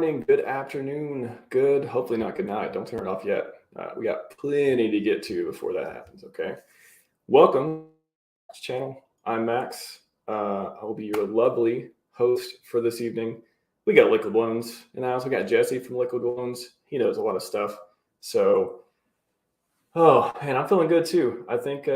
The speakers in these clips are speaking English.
morning, good afternoon, good, hopefully not good night. Don't turn it off yet. We got plenty to get to before that happens, okay? Welcome to the channel. I'm Max. I will be your lovely host for this evening. We got Liquid Loans in the house. We got Jesse from Liquid Loans. He knows a lot of stuff. So, oh man, I'm feeling good too. I think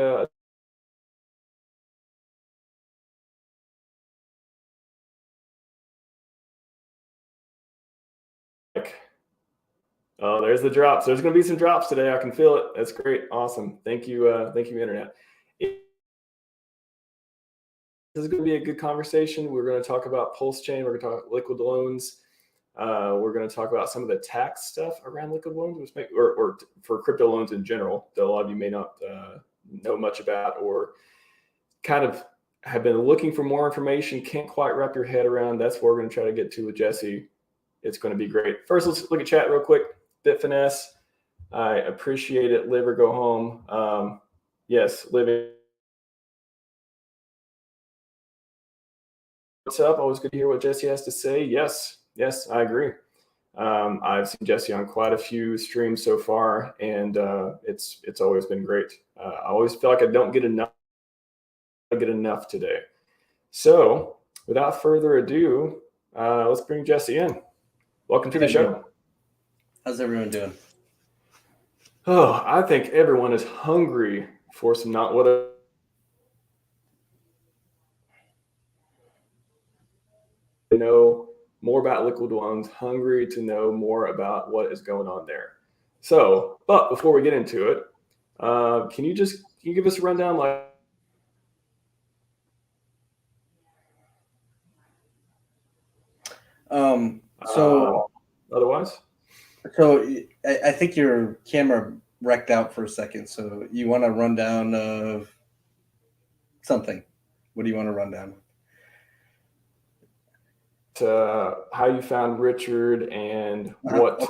oh, there's the drops. There's going to be some drops today. I can feel it. That's great. Awesome. Thank you, Internet. This is going to be a good conversation. We're going to talk about PulseChain. We're going to talk about Liquid Loans. We're going to talk about some of the tax stuff around Liquid Loans, or for crypto loans in general, that a lot of you may not know much about, or kind of have been looking for more information, can't quite wrap your head around. That's what we're going to try to get to with Jesse. It's going to be great. First, let's look at chat real quick. Bitfinesse, I appreciate it. Live or go home. Yes, living. What's up? Always good to hear what Jesse has to say. Yes, I agree. I've seen Jesse on quite a few streams so far, and it's always been great. I always feel like I don't get enough. Today. So, without further ado, let's bring Jesse in. Welcome to the show. How's everyone doing? Oh, I think everyone is hungry for some know more about Liquid Loans, hungry to know more about what is going on there. So, but before we get into it, can you give us a rundown, otherwise? So I think your camera wrecked out for a second. So you want a rundown of something? What do you want to run down? How you found Richard, and what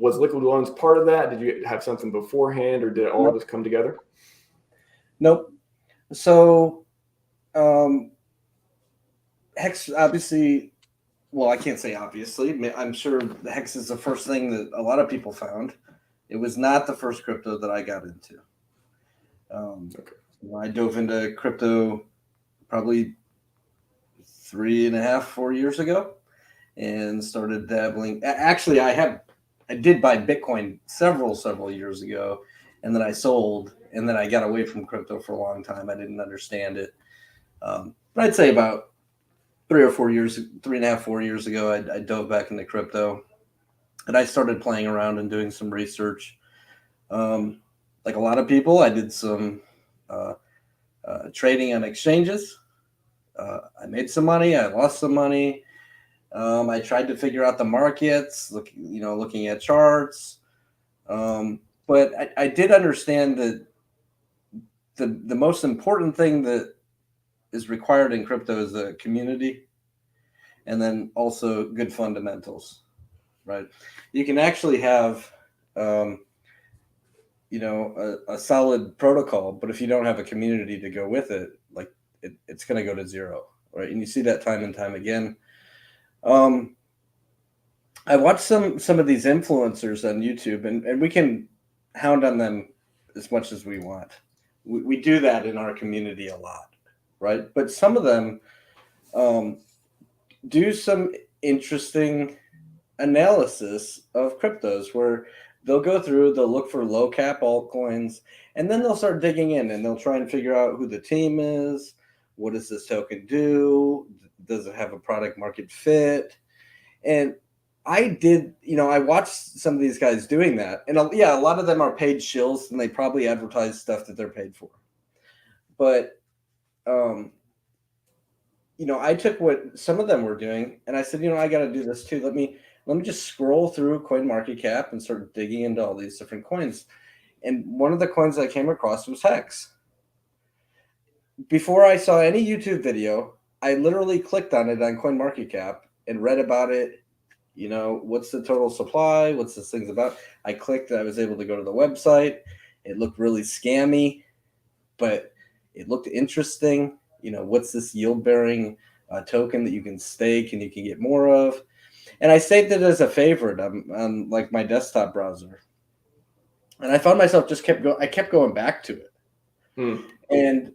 was Liquid Loans part of that? Did you have something beforehand, or did it all just come together? Nope. So Hex, obviously, well, I can't say obviously. I'm sure the Hex is the first thing that a lot of people found. It was not the first crypto that I got into. I dove into crypto probably 3.5, 4 years ago, and started dabbling. Actually, I did buy Bitcoin several years ago, and then I sold, and then I got away from crypto for a long time. I didn't understand it. But I'd say about 3.5, 4 years ago, I dove back into crypto, and I started playing around and doing some research. Like a lot of people, I did some trading on exchanges. I made some money. I lost some money. I tried to figure out the markets, looking at charts. But I did understand that the most important thing that is required in crypto is a community, and then also good fundamentals, right? You can actually have, a solid protocol, but if you don't have a community to go with it, it's going to go to zero, right? And you see that time and time again. I watched some of these influencers on YouTube, and we can hound on them as much as we want. We do that in our community a lot, right? But some of them do some interesting analysis of cryptos where they'll go through, they'll look for low cap altcoins, and then they'll start digging in and they'll try and figure out who the team is. What does this token do? Does it have a product market fit? And I watched some of these guys doing that. And a lot of them are paid shills, and they probably advertise stuff that they're paid for. But, I took what some of them were doing, and I said, I got to do this too. Let me just scroll through CoinMarketCap and start digging into all these different coins. And one of the coins I came across was Hex. Before I saw any YouTube video, I literally clicked on it on CoinMarketCap and read about it. What's the total supply? What's this thing's about? I clicked, I was able to go to the website. It looked really scammy, but it looked interesting. What's this yield-bearing token that you can stake and you can get more of? And I saved it as a favorite on like my desktop browser. And I found myself I kept going back to it. And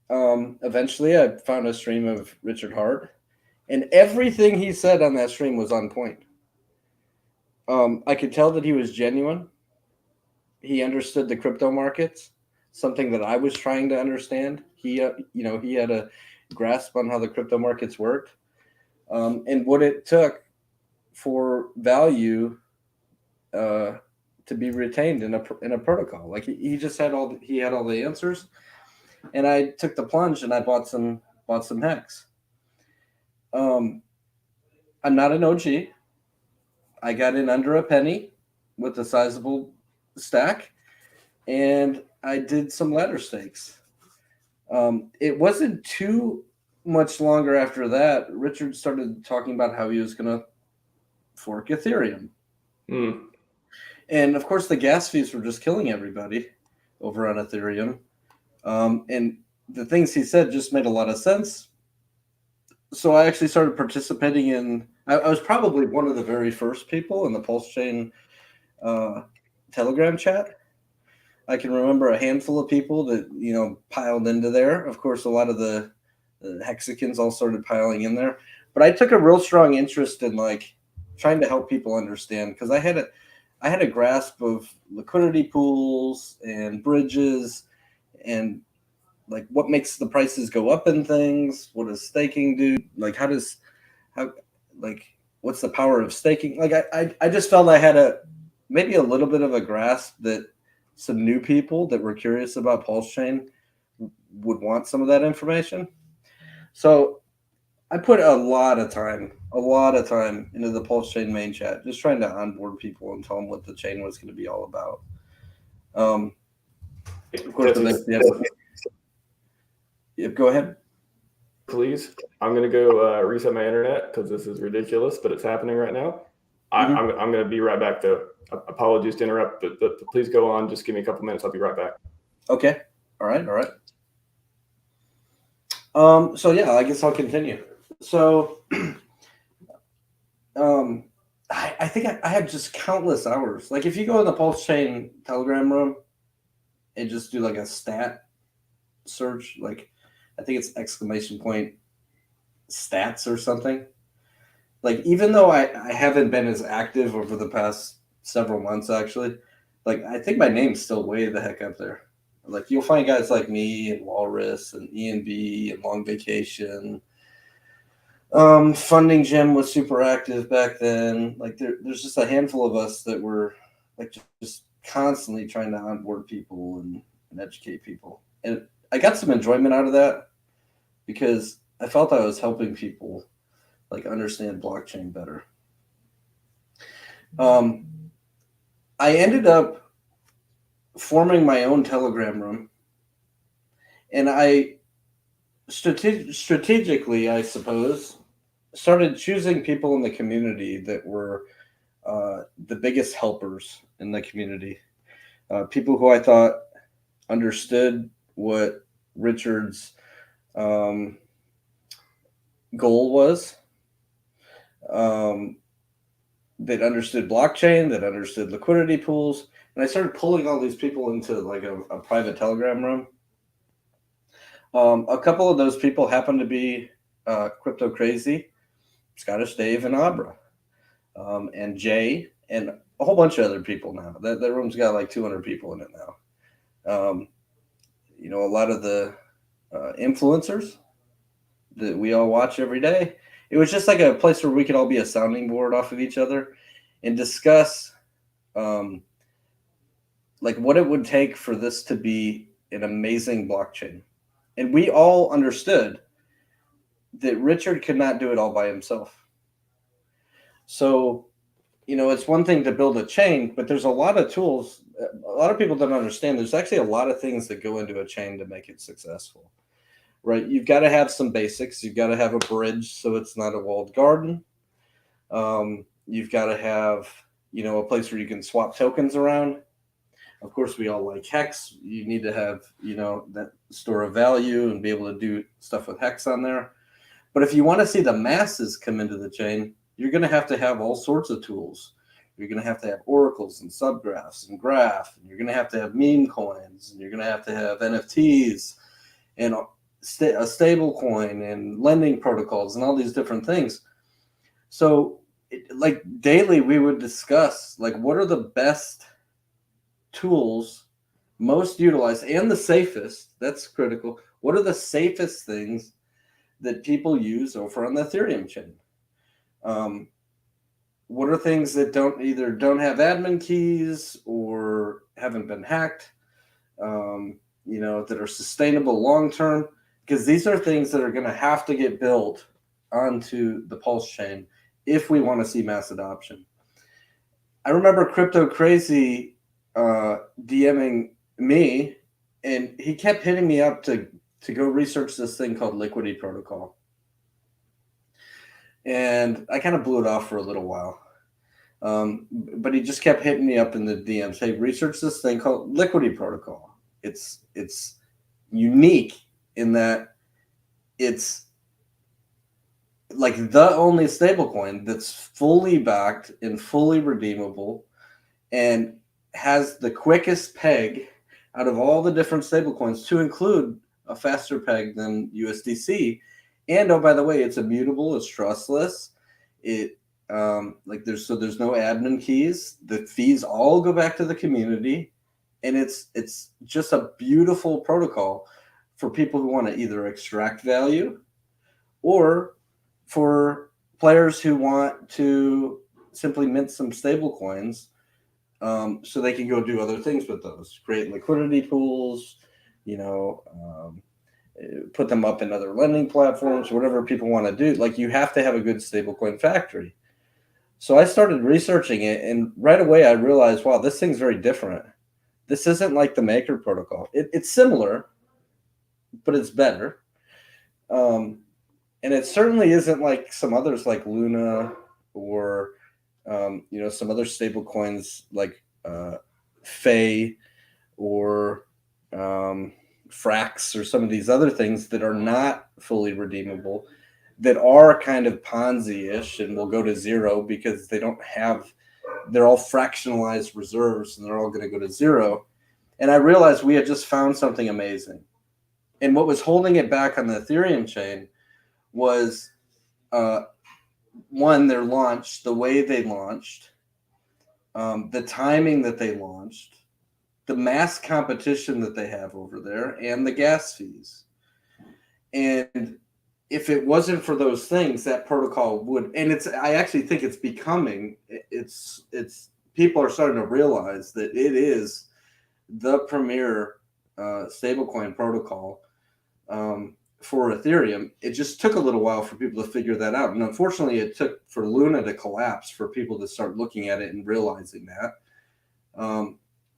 eventually I found a stream of Richard Hart, and everything he said on that stream was on point. I could tell that he was genuine. He understood the crypto markets, something that I was trying to understand. He had a grasp on how the crypto markets worked, and what it took for value to be retained in a protocol. Like he just had all the answers, and I took the plunge and I bought some hex. I'm not an OG. I got in under a penny with a sizable stack, and I did some ladder stakes. It wasn't too much longer after that. Richard started talking about how he was going to fork Ethereum. And of course, the gas fees were just killing everybody over on Ethereum. And the things he said just made a lot of sense. So I actually started participating in. I was probably one of the very first people in the PulseChain Telegram chat. I can remember a handful of people that piled into there. Of course, a lot of the hexicans all started piling in there. But I took a real strong interest in like trying to help people understand, because I had a grasp of liquidity pools and bridges and like what makes the prices go up in things. What does staking do? Like what's the power of staking? Like I just felt I had maybe a little bit of a grasp that some new people that were curious about PulseChain would want some of that information. So I put a lot of time into the PulseChain main chat, just trying to onboard people and tell them what the chain was going to be all about. Of course, Yep, go ahead. Please, I'm going to go reset my internet because this is ridiculous, but it's happening right now. I'm going to be right back, though. Apologies to interrupt, but please go on. Just give me a couple minutes. I'll be right back. Okay. All right. So yeah, I guess I'll continue. So, I think I had just countless hours. Like if you go in the PulseChain Telegram room and just do like a stat search, like I think it's !stats or something. Like even though I haven't been as active over the past several months, actually, like I think my name's still way the heck up there. Like you'll find guys like me and Walrus and ENB and Long Vacation. Funding Gym was super active back then. Like there's just a handful of us that were like just constantly trying to onboard people and educate people. And I got some enjoyment out of that because I felt I was helping people like understand blockchain better. I ended up forming my own Telegram room, and I strategically, I suppose, started choosing people in the community that were the biggest helpers in the community. People who I thought understood what Richard's goal was. That understood blockchain, that understood liquidity pools. And I started pulling all these people into like a private Telegram room. A couple of those people happened to be Crypto Crazy, Scottish Dave, and Abra, and Jay, and a whole bunch of other people now. That room's got like 200 people in it now. A lot of the influencers that we all watch every day. It was just like a place where we could all be a sounding board off of each other and discuss like what it would take for this to be an amazing blockchain. And we all understood that Richard could not do it all by himself. So, it's one thing to build a chain, but there's a lot of tools. A lot of people don't understand. There's actually a lot of things that go into a chain to make it successful. Right, you've got to have some basics. You've got to have a bridge so it's not a walled garden. You've got to have, a place where you can swap tokens around. Of course, we all like Hex. You need to have, that store of value and be able to do stuff with Hex on there. But if you want to see the masses come into the chain, you're going to have all sorts of tools. You're going to have oracles and subgraphs and graph, and you're going to have meme coins, and you're going to have NFTs and a stable coin and lending protocols and all these different things. So like daily we would discuss like what are the best tools, most utilized and the safest, that's critical. What are the safest things that people use over on the Ethereum chain? What are things that don't have admin keys or haven't been hacked, that are sustainable long term? Because these are things that are going to have to get built onto the Pulse chain if we want to see mass adoption. I remember Crypto Crazy DMing me, and he kept hitting me up to go research this thing called Liquidity Protocol. And I kind of blew it off for a little while. But he just kept hitting me up in the DMs. Hey, research this thing called Liquidity Protocol. It's unique in that it's like the only stablecoin that's fully backed and fully redeemable and has the quickest peg out of all the different stablecoins, to include a faster peg than USDC. And oh, by the way, it's immutable, it's trustless. There's no admin keys. The fees all go back to the community, and it's just a beautiful protocol for people who want to either extract value or for players who want to simply mint some stable coins, so they can go do other things with those, create liquidity pools, put them up in other lending platforms, whatever people want to do. Like, you have to have a good stablecoin factory. So I started researching it, and right away I realized, wow, this thing's very different. This isn't like the Maker protocol. It's similar, but it's better. And it certainly isn't like some others like Luna or, some other stable coins like Faye or Frax or some of these other things that are not fully redeemable, that are kind of Ponzi-ish and will go to zero because they're all fractionalized reserves and they're all going to go to zero. And I realized we had just found something amazing. And what was holding it back on the Ethereum chain was, one, their launch, the way they launched, the timing that they launched, the mass competition that they have over there, and the gas fees. And if it wasn't for those things, that protocol would, and I actually think it's becoming, people are starting to realize that it is the premier stablecoin protocol for Ethereum. It just took a little while for people to figure that out. And unfortunately, it took for Luna to collapse for people to start looking at it and realizing that.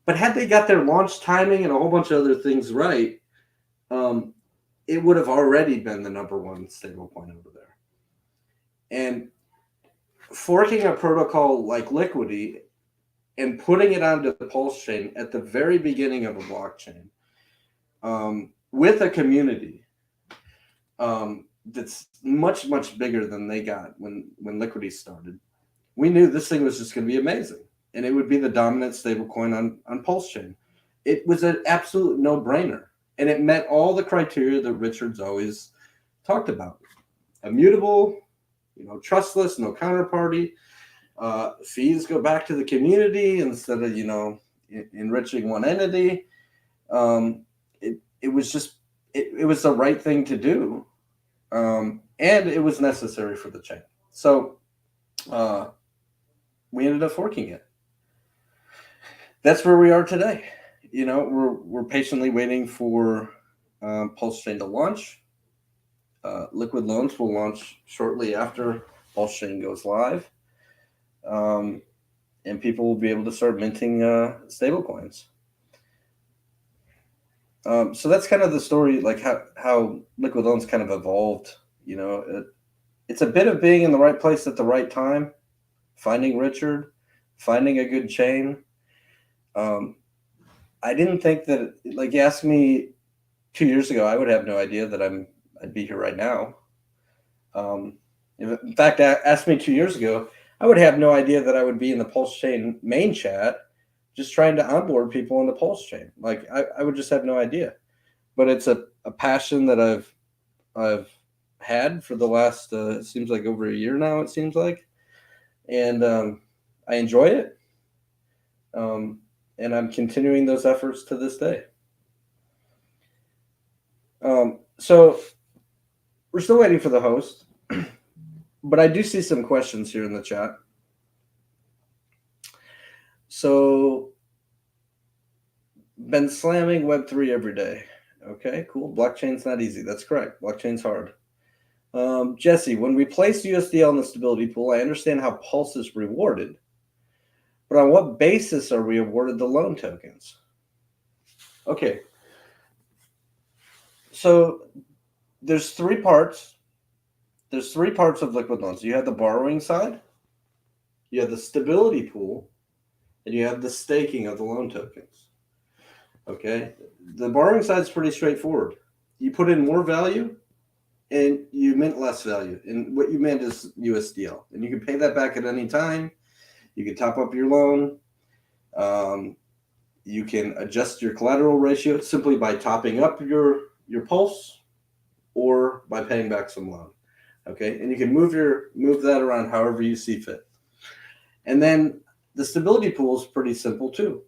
But had they got their launch timing and a whole bunch of other things right, it would have already been the number one stablecoin over there. And forking a protocol like Liquidity and putting it onto the Pulse chain at the very beginning of a blockchain, with a community that's much, much bigger than they got when Liquidity started, we knew this thing was just going to be amazing. And it would be the dominant stablecoin on PulseChain. It was an absolute no-brainer. And it met all the criteria that Richard's always talked about. Immutable, trustless, no counterparty. Fees go back to the community instead of, enriching one entity. It was just, it was the right thing to do. And it was necessary for the chain. So we ended up forking it. That's where we are today. We're patiently waiting for PulseChain to launch. Liquid loans will launch shortly after PulseChain goes live. And people will be able to start minting stablecoins. So that's kind of the story, like how Liquid loans kind of evolved. It's a bit of being in the right place at the right time, finding Richard, finding a good chain. I didn't think that, like, you asked me 2 years ago, I would have no idea that I'd be here right now. In fact, asked me 2 years ago, I would have no idea that I would be in the PulseChain main chat just trying to onboard people on the PulseChain. Like I would just have no idea. But it's a passion that I've had for the last it seems like over a year now, it seems like. And I enjoy it. And I'm continuing those efforts to this day. So we're still waiting for the host, but I do see some questions here in the chat. So, been slamming Web3 every day. Okay, cool. Blockchain's not easy. That's correct. Blockchain's hard. Jesse, when we place USDL in the stability pool, I understand how Pulse is rewarded, but on what basis are we awarded the loan tokens? Okay. So there's three parts. There's three parts of liquid loans. You have the borrowing side, you have the stability pool, and you have the staking of the loan tokens. Okay. The borrowing side is pretty straightforward. You put in more value and you mint less value. And what you mint is USDL. And you can pay that back at any time. You can top up your loan. You can adjust your collateral ratio simply by topping up your Pulse or by paying back some loan. Okay. And you can move that around however you see fit. And then the stability pool is pretty simple too.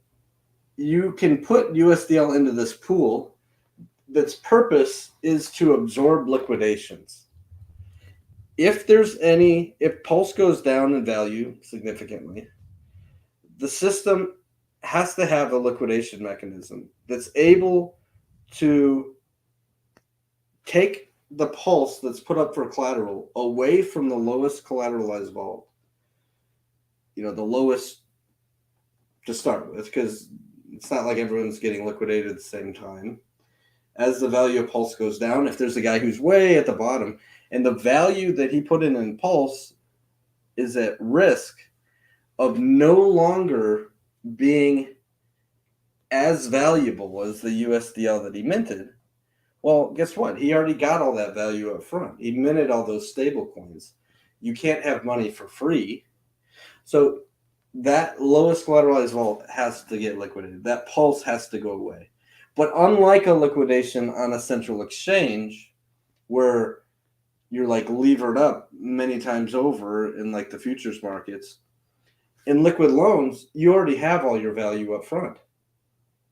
You can put USDL into this pool that's purpose is to absorb liquidations. If Pulse goes down in value significantly, the system has to have a liquidation mechanism that's able to take the Pulse that's put up for collateral away from the lowest collateralized vault. The lowest to start with, because it's not like everyone's getting liquidated at the same time. As the value of Pulse goes down, if there's a guy who's way at the bottom and the value that he put in Pulse is at risk of no longer being as valuable as the USDL that he minted, well, guess what? He already got all that value up front. He minted all those stable coins. You can't have money for free. So that lowest collateralized vault has to get liquidated. That Pulse has to go away. But unlike a liquidation on a central exchange where you're like levered up many times over in like the futures markets, in liquid loans, you already have all your value up front.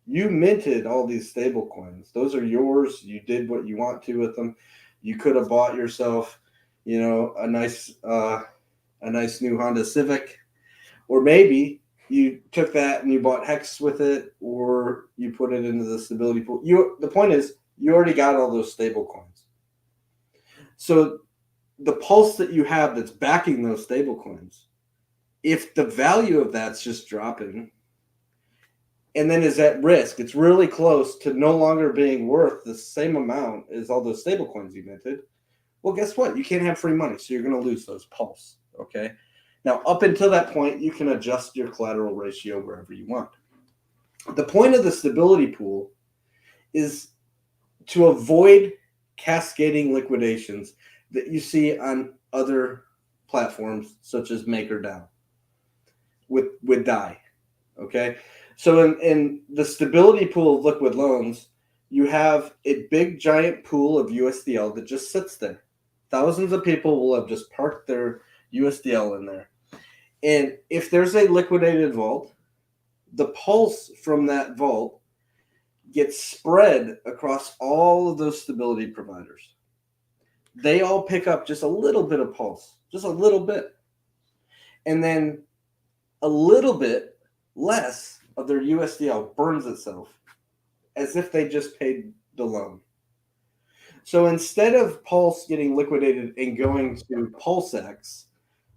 You minted all these stable coins. Those are yours. You did what you want to with them. You could have bought yourself, a nice new Honda Civic, or maybe you took that and you bought Hex with it, or you put it into the stability pool. The point is, you already got all those stable coins. So the Pulse that you have that's backing those stable coins, if the value of that's just dropping and then is at risk, it's really close to no longer being worth the same amount as all those stable coins you minted, well, guess what? You can't have free money, so you're going to lose those Pulse, okay? Now, up until that point, you can adjust your collateral ratio wherever you want. The point of the stability pool is to avoid cascading liquidations that you see on other platforms such as MakerDAO with DAI, okay? So in the stability pool of liquid loans, you have a big giant pool of USDL that just sits there. Thousands of people will have just parked their USDL in there. And if there's a liquidated vault, the Pulse from that vault gets spread across all of those stability providers. They all pick up just a little bit of Pulse, just a little bit. And then a little bit less of their USDL burns itself as if they just paid the loan. So instead of Pulse getting liquidated and going to PulseX,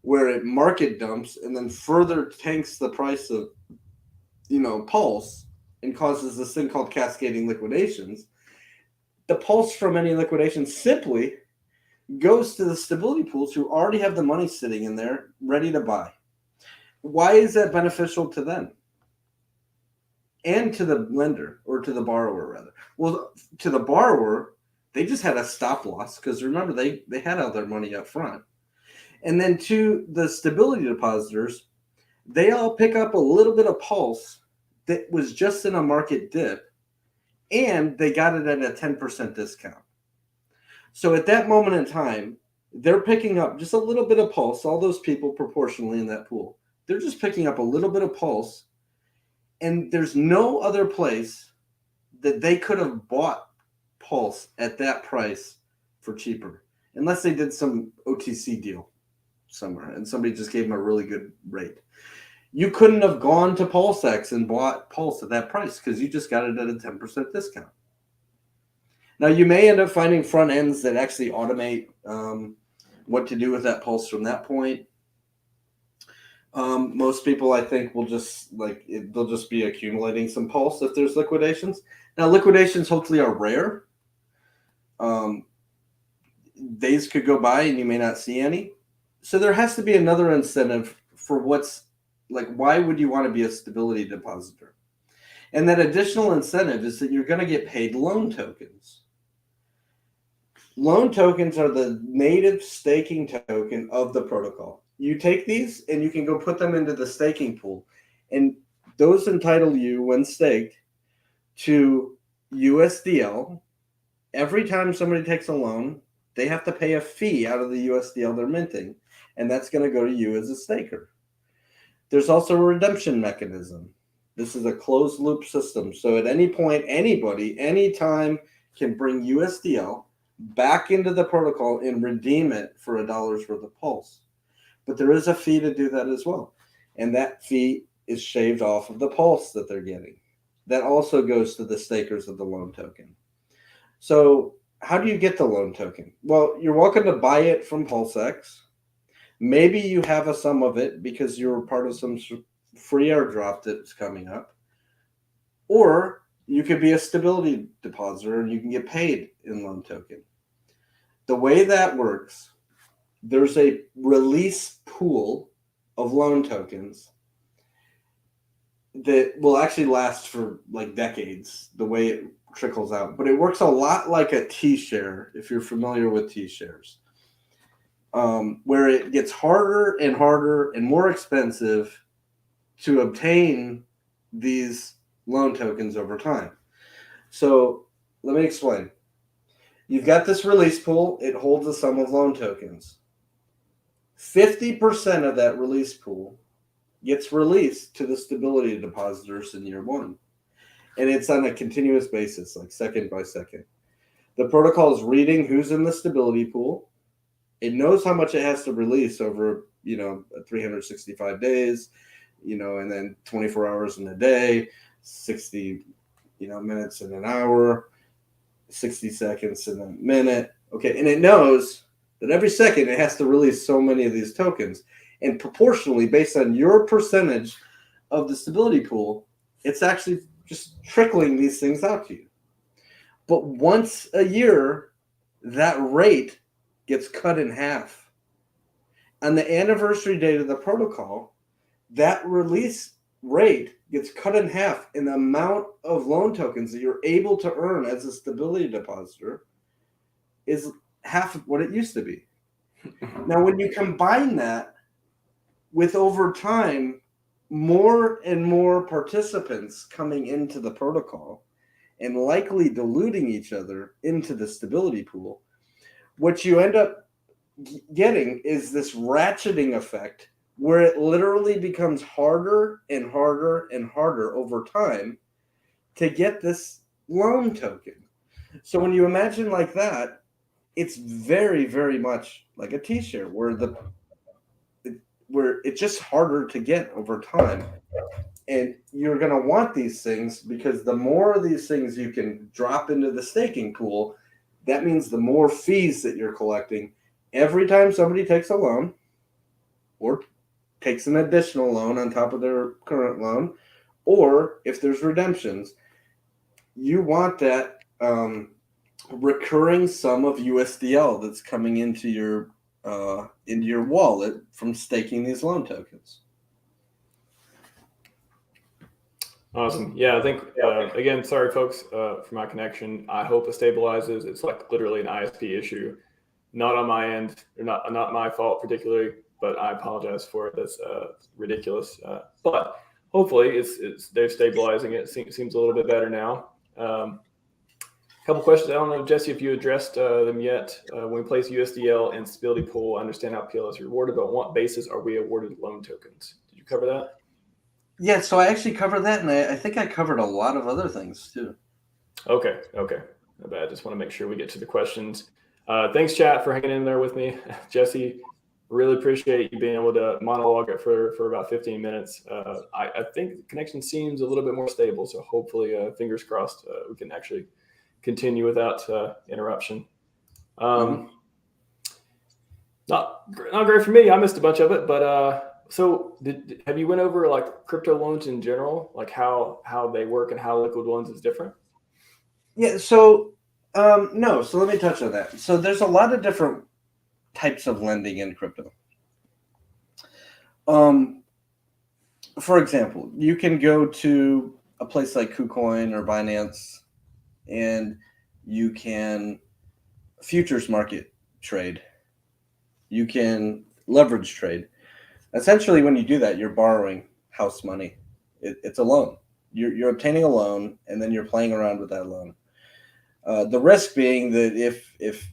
where it market dumps and then further tanks the price of, Pulse and causes this thing called cascading liquidations, the Pulse from any liquidation simply goes to the stability pools who already have the money sitting in there ready to buy. Why is that beneficial to them? And to the lender, or to the borrower, rather. Well, to the borrower, they just had a stop loss because remember, they had all their money up front. And then to the stability depositors, they all pick up a little bit of pulse that was just in a market dip, and they got it at a 10% discount. So at that moment in time, they're picking up just a little bit of pulse, all those people proportionally in that pool. They're just picking up a little bit of pulse, and there's no other place that they could have bought pulse at that price for cheaper, unless they did some OTC deal somewhere and somebody just gave them a really good rate. You couldn't have gone to PulseX and bought pulse at that price because you just got it at a 10% discount. Now, you may end up finding front ends that actually automate what to do with that pulse from that point. Most people, I think, will just they'll just be accumulating some pulse if there's liquidations. Now, liquidations hopefully are rare. Days could go by and you may not see any. So there has to be another incentive for why would you want to be a stability depositor? And that additional incentive is that you're going to get paid loan tokens. Loan tokens are the native staking token of the protocol. You take these and you can go put them into the staking pool. And those entitle you, when staked, to USDL. Every time somebody takes a loan, they have to pay a fee out of the USDL they're minting. And that's going to go to you as a staker. There's also a redemption mechanism. This is a closed loop system. So at any point, anybody, anytime can bring USDL back into the protocol and redeem it for $1 worth of pulse. But there is a fee to do that as well. And that fee is shaved off of the pulse that they're getting. That also goes to the stakers of the loan token. So how do you get the loan token? Well, you're welcome to buy it from PulseX. Maybe you have a sum of it because you're part of some free airdrop that's coming up. Or you could be a stability depositor and you can get paid in loan token. The way that works, there's a release pool of loan tokens that will actually last for decades, the way it trickles out. But it works a lot like a T-share, if you're familiar with T-shares, where it gets harder and harder and more expensive to obtain these loan tokens over time. So let me explain. You've got this release pool. It holds a sum of loan tokens. 50% of that release pool gets released to the stability depositors in year one. And it's on a continuous basis, like second by second. The protocol is reading who's in the stability pool. It knows how much it has to release over, 365 days, and then 24 hours in a day, 60, minutes in an hour, 60 seconds in a minute. Okay. And it knows that every second it has to release so many of these tokens. And proportionally, based on your percentage of the stability pool, it's actually just trickling these things out to you. But once a year, that rate gets cut in half. On the anniversary date of the protocol, that release rate gets cut in half, and the amount of loan tokens that you're able to earn as a stability depositor is half of what it used to be. Now, when you combine that with, over time, more and more participants coming into the protocol and likely diluting each other into the stability pool, what you end up getting is this ratcheting effect where it literally becomes harder and harder and harder over time to get this loan token. So when you imagine like that, it's very, very much like a T-share where it's just harder to get over time. And you're going to want these things because the more of these things you can drop into the staking pool, that means the more fees that you're collecting every time somebody takes a loan or takes an additional loan on top of their current loan, or if there's redemptions. You want that recurring sum of USDL that's coming into your wallet from staking these loan tokens. Awesome. Yeah, I think, again, sorry, folks, for my connection. I hope it stabilizes. It's literally an ISP issue. not on my end, or not my fault particularly, but I apologize for it. That's ridiculous. But hopefully they're stabilizing it. Seems a little bit better now. Couple questions. I don't know, Jesse, if you addressed them yet. When we place USDL in stability pool, I understand how PL is rewarded, but on what basis are we awarded loan tokens? Did you cover that? Yeah, so I actually covered that, and I think I covered a lot of other things too. Okay. I just want to make sure we get to the questions. Thanks, chat, for hanging in there with me. Jesse, really appreciate you being able to monologue it for about 15 minutes. I think the connection seems a little bit more stable, so hopefully, fingers crossed, we can actually continue without interruption. Not great for me. I missed a bunch of it, but so have you went over like crypto loans in general, like how they work and how liquid loans is different? Yeah, so no, so let me touch on that. So there's a lot of different types of lending in crypto. For example, you can go to a place like KuCoin or Binance, and you can futures market trade. You can leverage trade. Essentially, when you do that, you're borrowing house money. It's a loan. You're obtaining a loan, and then you're playing around with that loan. The risk being that if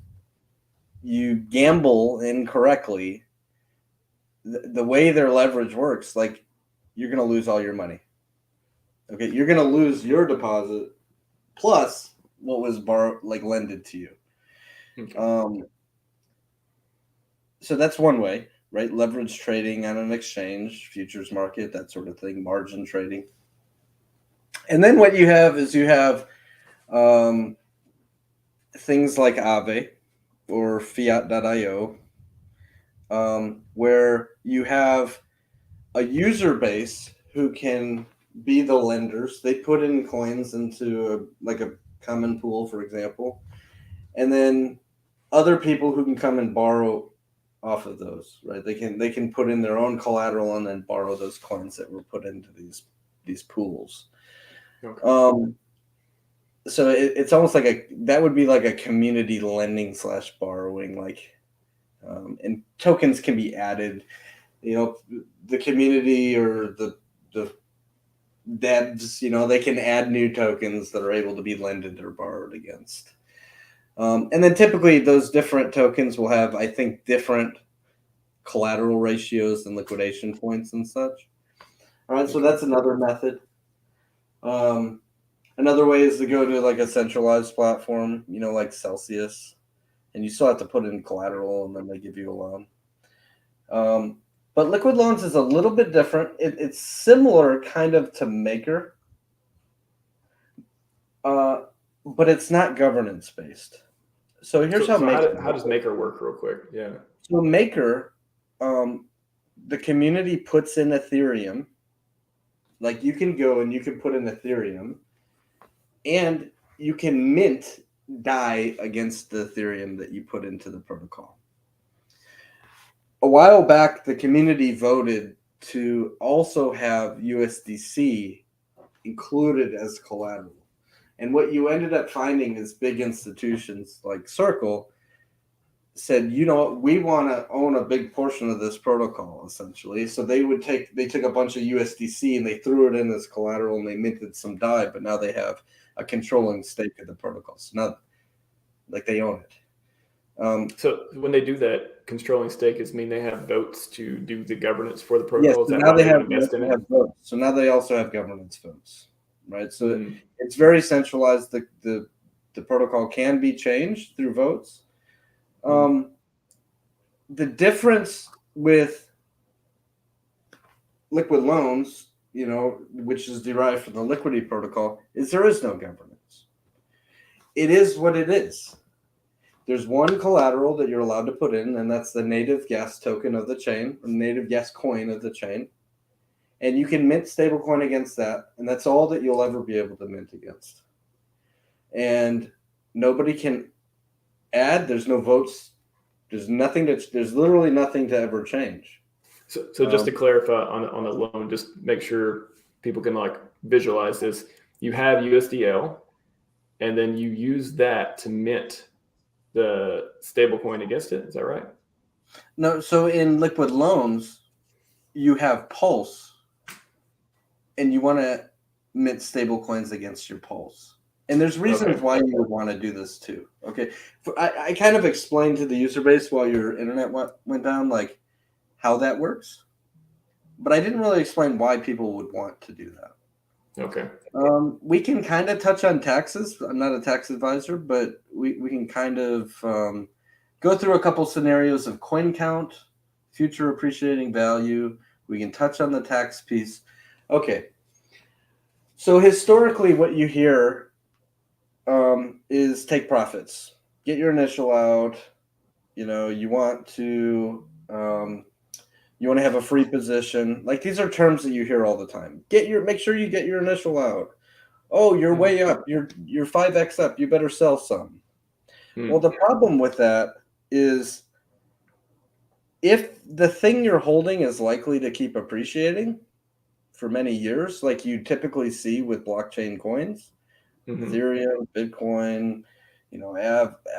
you gamble incorrectly, the way their leverage works, like you're going to lose all your money. Okay, you're going to lose your deposit plus what was lended to you. Okay. So that's one way, right? Leverage trading on an exchange, futures market, that sort of thing, margin trading. And then what you have is things like Aave or fiat.io, where you have a user base who can be the lenders. They put in coins into a common pool, for example, and then other people who can come and borrow off of those, right? They can put in their own collateral and then borrow those coins that were put into these pools. Okay. So it's almost like that would be like a community lending / borrowing, and tokens can be added. The community or the devs, they can add new tokens that are able to be lended or borrowed against. And then typically those different tokens will have, I think, different collateral ratios and liquidation points and such. All right, so that's another method. Another way is to go to like a centralized platform, like Celsius, and you still have to put in collateral and then they give you a loan. But liquid loans is a little bit different. It's similar kind of to Maker, but it's not governance based. So here's how does Maker work real quick? Yeah. So Maker, the community puts in Ethereum. Like you can go and you can put in Ethereum, and you can mint DAI against the Ethereum that you put into the protocol. A while back, the community voted to also have USDC included as collateral. And what you ended up finding is big institutions like Circle said, we want to own a big portion of this protocol, essentially. So they took a bunch of USDC and they threw it in as collateral and they minted some DAI, but now they have a controlling stake of the protocol. So now, they own it. So when they do that, controlling stake mean they have votes to do the governance for the protocol? Yes, so now they have votes. So now they also have governance votes, right? So it's very centralized. The protocol can be changed through votes. The difference with liquid loans, which is derived from the Liquidity protocol, is there is no governance. It is what it is. There's one collateral that you're allowed to put in, and that's the native gas token of the chain, or native gas coin of the chain. And you can mint stablecoin against that, and that's all that you'll ever be able to mint against. And nobody can add, there's no votes, there's literally nothing to ever change. So just to clarify on the loan, just make sure people can visualize this. You have USDL, and then you use that to mint the stable coin against it. Is that right? No, so in liquid loans, you have Pulse, and you want to mint stable coins against your Pulse. And there's reasons why you would want to do this too. Okay, I kind of explained to the user base while your internet went down, like how that works, but I didn't really explain why people would want to do that. Okay. We can kind of touch on taxes. I'm not a tax advisor, but we can kind of go through a couple scenarios of coin count, future appreciating value. We can touch on the tax piece. Okay. So historically, what you hear is take profits, get your initial out. You know, you want to have a free position. Like, these are terms that you hear all the time. Make sure you get your initial out. Oh, you're way up. You're 5x up. You better sell some. Well, the problem with that is if the thing you're holding is likely to keep appreciating for many years, like you typically see with blockchain coins, ethereum, Bitcoin,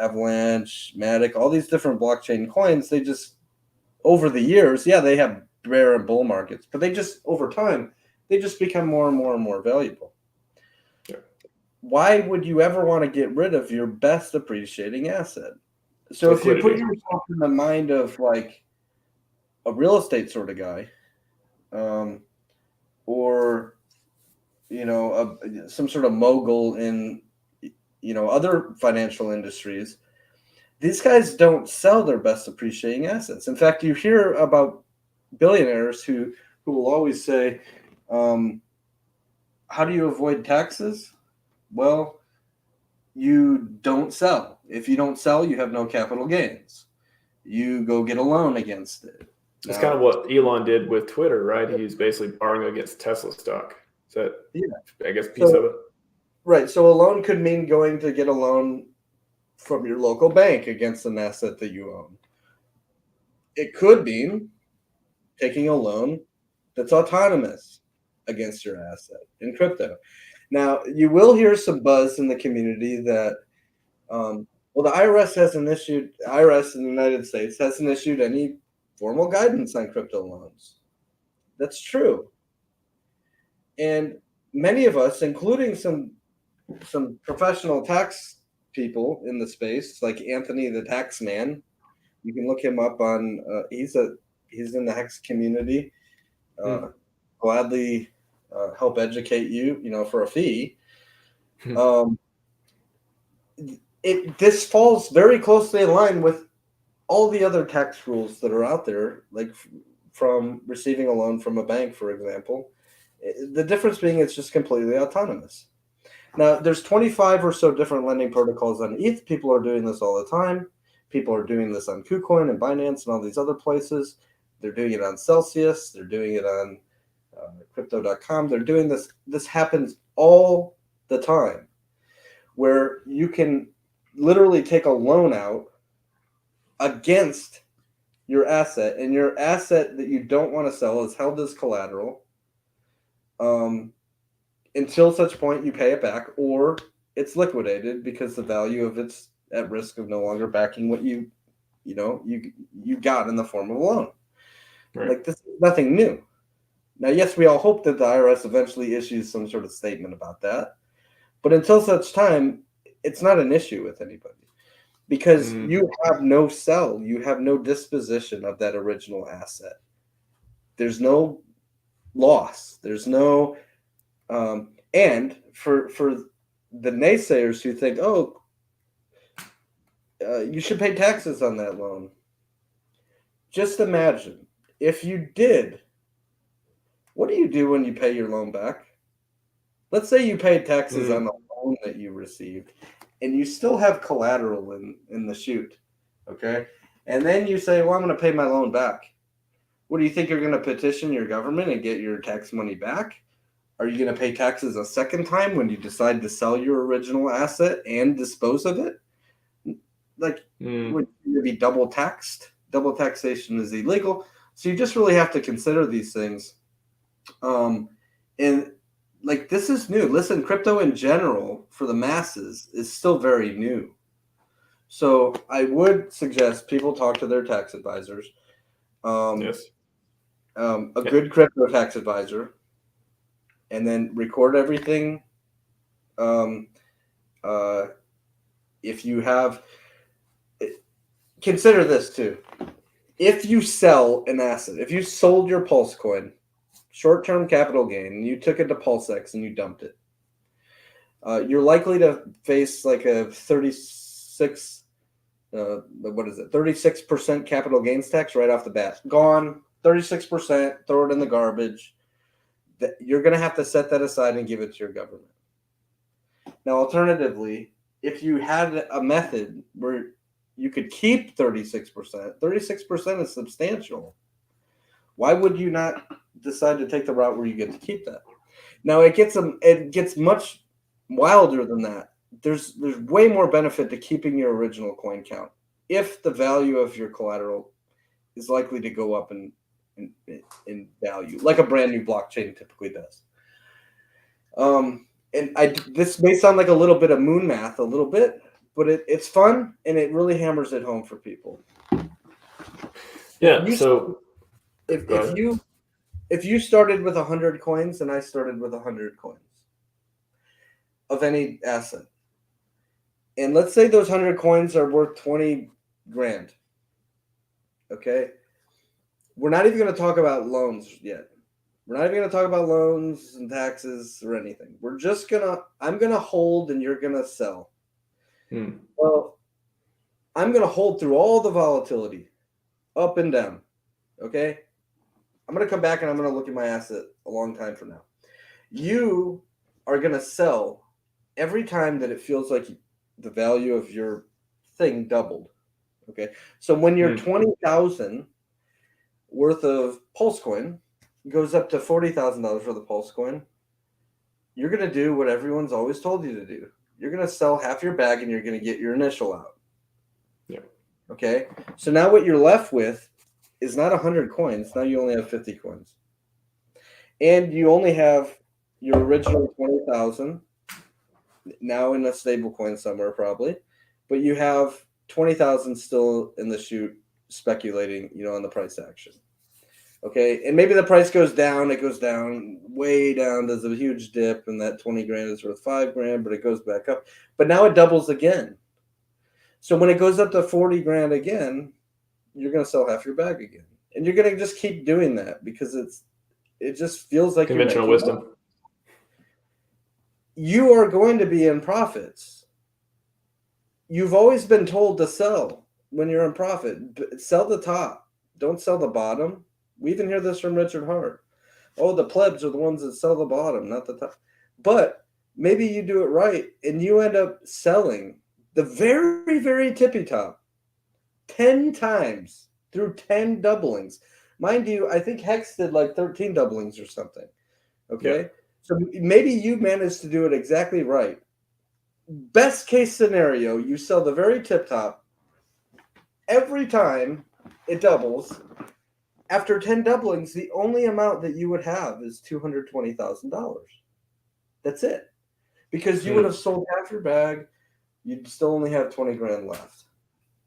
Avalanche, Matic, all these different blockchain coins, they just, over the years, they have bear and bull markets, but they just, over time, they just become more and more and more valuable. Yeah. Why would you ever want to get rid of your best appreciating asset? So if you put yourself in the mind of like a real estate sort of guy, or some sort of mogul in other financial industries, these guys don't sell their best appreciating assets. In fact, you hear about billionaires who will always say, how do you avoid taxes? Well, you don't sell. If you don't sell, you have no capital gains. You go get a loan against it. That's kind of what Elon did with Twitter, right? He's basically borrowing against Tesla stock. Is that, I guess, piece of it? Right. So a loan could mean going to get a loan from your local bank against an asset that you own. It could mean taking a loan that's autonomous against your asset in crypto. Now, you will hear some buzz in the community that, the IRS in the United States hasn't issued any formal guidance on crypto loans. That's true. And many of us, including some professional tax people in the space, like Anthony the Tax Man, you can look him up on. He's in the Hex community. Gladly help educate you, for a fee. This falls very closely in line with all the other tax rules that are out there, like from receiving a loan from a bank, for example. The difference being it's just completely autonomous. Now, there's 25 or so different lending protocols on ETH. People are doing this all the time. People are doing this on KuCoin and Binance and all these other places. They're doing it on Celsius. They're doing it on crypto.com. They're doing this. This happens all the time, where you can literally take a loan out against your asset, and your asset that you don't want to sell is held as collateral until such point you pay it back, or it's liquidated because the value of it's at risk of no longer backing what you got in the form of a loan. Right. Like, this is nothing new. Now, yes, we all hope that the IRS eventually issues some sort of statement about that, but until such time, it's not an issue with anybody, because you have no sell, you have no disposition of that original asset. There's no loss. There's no, and for the naysayers who think, you should pay taxes on that loan. Just imagine if you did. What do you do when you pay your loan back? Let's say you paid taxes on the loan that you received, and you still have collateral in the chute, okay? And then you say, well, I'm going to pay my loan back. What do you think, you're going to petition your government and get your tax money back? Are you going to pay taxes a second time when you decide to sell your original asset and dispose of it? Like, would you be double taxed? Double taxation is illegal. So you just really have to consider these things. And like, this is new. Listen, crypto in general for the masses is still very new. So I would suggest people talk to their tax advisors. Yes. A good crypto tax advisor, and then record everything. If you have, consider this too. If you sell an asset, if you sold your Pulse coin, short-term capital gain, and you took it to PulseX and you dumped it, you're likely to face like a 36% capital gains tax right off the bat. Gone, 36%, throw it in the garbage. You're going to have to set that aside and give it to your government. Now, alternatively, if you had a method where you could keep 36%, 36% is substantial. Why would you not decide to take the route where you get to keep that? Now, it gets much wilder than that. There's way more benefit to keeping your original coin count if the value of your collateral is likely to go up in value, like a brand new blockchain typically does. This may sound like a little bit of moon math, a little bit, but it's fun and it really hammers it home for people. Yeah. If you started with 100 coins and I started with 100 coins of any asset, and let's say those 100 coins are worth 20 grand. Okay. We're not even going to talk about loans yet. We're not even going to talk about loans and taxes or anything. I'm going to hold and you're going to sell. Well, I'm going to hold through all the volatility, up and down. Okay. I'm going to come back and I'm going to look at my asset a long time from now. You are going to sell every time that it feels like the value of your thing doubled. Okay. So when your 20,000 worth of Pulse coin goes up to $40,000 for the Pulse coin, you're going to do what everyone's always told you to do. You're going to sell half your bag and you're going to get your initial out. Yeah. Okay. So now what you're left with is not 100 coins. Now you only have 50 coins. And you only have your original 20,000 now in a stable coin somewhere probably, but you have 20,000 still in the chute speculating, on the price action. Okay. And maybe the price goes down. It goes down way down. There's a huge dip and that 20 grand is worth 5 grand, but it goes back up. But now it doubles again. So when it goes up to 40 grand again, you're going to sell half your bag again. And you're going to just keep doing that because it just feels like conventional wisdom. You are going to be in profits. You've always been told to sell when you're in profit. Sell the top. Don't sell the bottom. We even hear this from Richard Heart. Oh, the plebs are the ones that sell the bottom, not the top. But maybe you do it right and you end up selling the very, very tippy top 10 times through 10 doublings. Mind you, I think Hex did like 13 doublings or something. Okay. Yeah. So maybe you managed to do it exactly right. Best case scenario, you sell the very tip top. Every time it doubles, after 10 doublings, the only amount that you would have is $220,000. That's it. Because you would have sold half your bag, you'd still only have 20 grand left.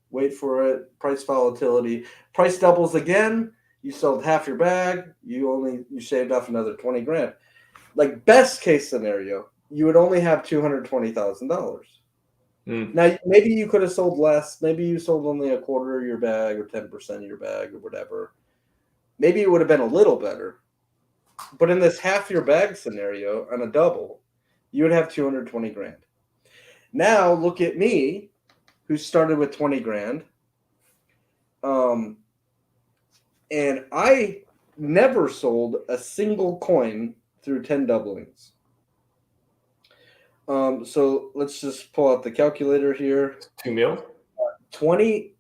Wait for it, price volatility. Price doubles again, you sold half your bag, you shaved off another 20 grand. Like best case scenario, you would only have $220,000. Now, maybe you could have sold less. Maybe you sold only a quarter of your bag or 10% of your bag or whatever. Maybe it would have been a little better. But in this half your bag scenario on a double, you would have 220 grand. Now look at me, who started with 20 grand. And I never sold a single coin through 10 doublings. So let's just pull out the calculator here. 2 mil? 20,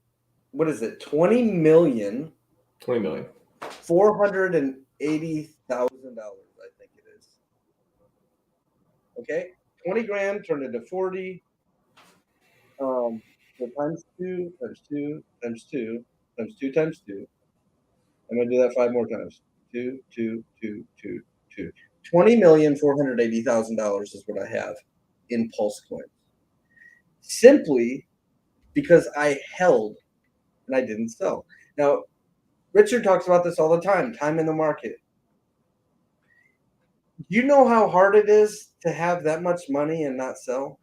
what is it? 20 million. 20 million. $480,000, I think it is. Okay? 20 grand turned into 40. So times 2, times 2, times 2, times 2, times 2. I'm going to do that 5 more times. 2, 2, 2, 2, 2. $20,480,000 is what I have in Pulse coins. Simply because I held and I didn't sell. Now, Richard talks about this all the time in the market. You know how hard it is to have that much money and not sell?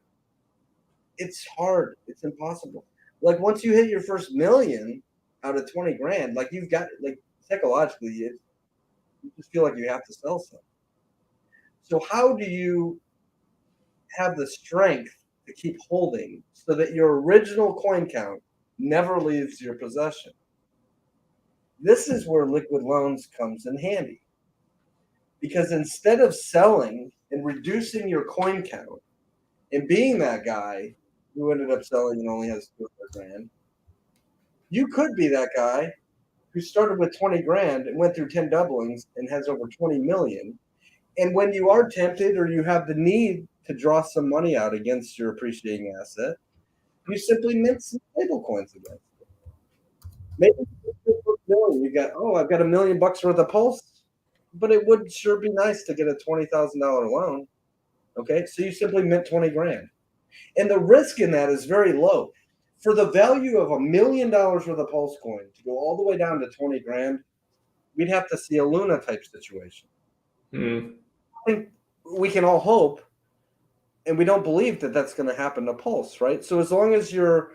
It's hard. It's impossible. Like once you hit your first million out of 20 grand, like you've got like psychologically, you just feel like you have to sell something. So how do you have the strength to keep holding so that your original coin count never leaves your possession? This is where liquid loans comes in handy. Because instead of selling and reducing your coin count and being that guy who ended up selling and only has 200 grand, you could be that guy who started with 20 grand and went through 10 doublings and has over 20 million. And when you are tempted or you have the need to draw some money out against your appreciating asset, you simply mint some stable coins against it. Maybe you got, I've got $1 million worth of Pulse, but it would sure be nice to get a $20,000 loan. Okay, so you simply mint 20 grand. And the risk in that is very low. For the value of $1 million worth of Pulse coin to go all the way down to 20 grand, we'd have to see a Luna type situation. I think we can all hope, and we don't believe that that's going to happen to Pulse, right? So as long as you're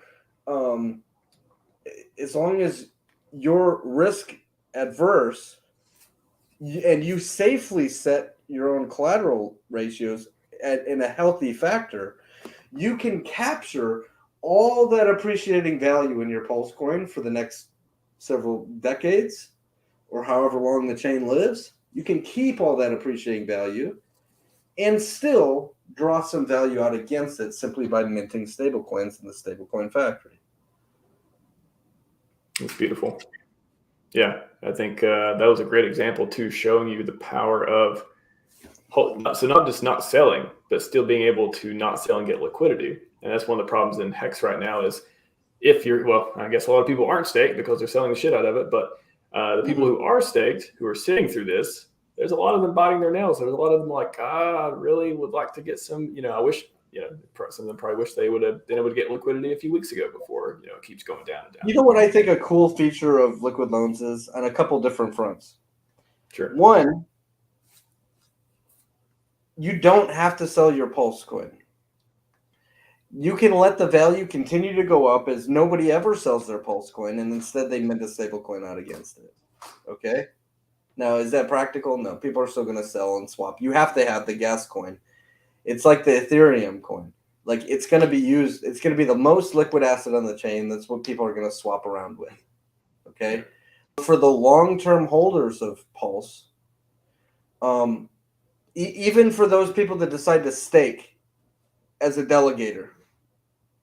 risk adverse and you safely set your own collateral ratios in a healthy factor, you can capture all that appreciating value in your Pulse coin for the next several decades or however long the chain lives. You can keep all that appreciating value and still draw some value out against it simply by minting stablecoins in the stablecoin factory. That's beautiful. Yeah, I think that was a great example too, showing you the power of so not just not selling, but still being able to not sell and get liquidity. And that's one of the problems in Hex right now is if you're, well, I guess a lot of people aren't staked because they're selling the shit out of it, but the people who are staked, who are sitting through this, there's a lot of them biting their nails. There's a lot of them like, I really would like to get some, I wish, some of them probably wish they would have been able to get liquidity a few weeks ago before, it keeps going down and down. You know what I think a cool feature of liquid loans is on a couple different fronts? Sure. One, you don't have to sell your Pulse coin. You can let the value continue to go up as nobody ever sells their Pulse coin, and instead they mint a stable coin out against it. Okay? Now, is that practical? No. People are still going to sell and swap. You have to have the gas coin. It's like the Ethereum coin. Like, it's going to be used. It's going to be the most liquid asset on the chain. That's what people are going to swap around with. Okay? For the long-term holders of Pulse, even for those people that decide to stake as a delegator,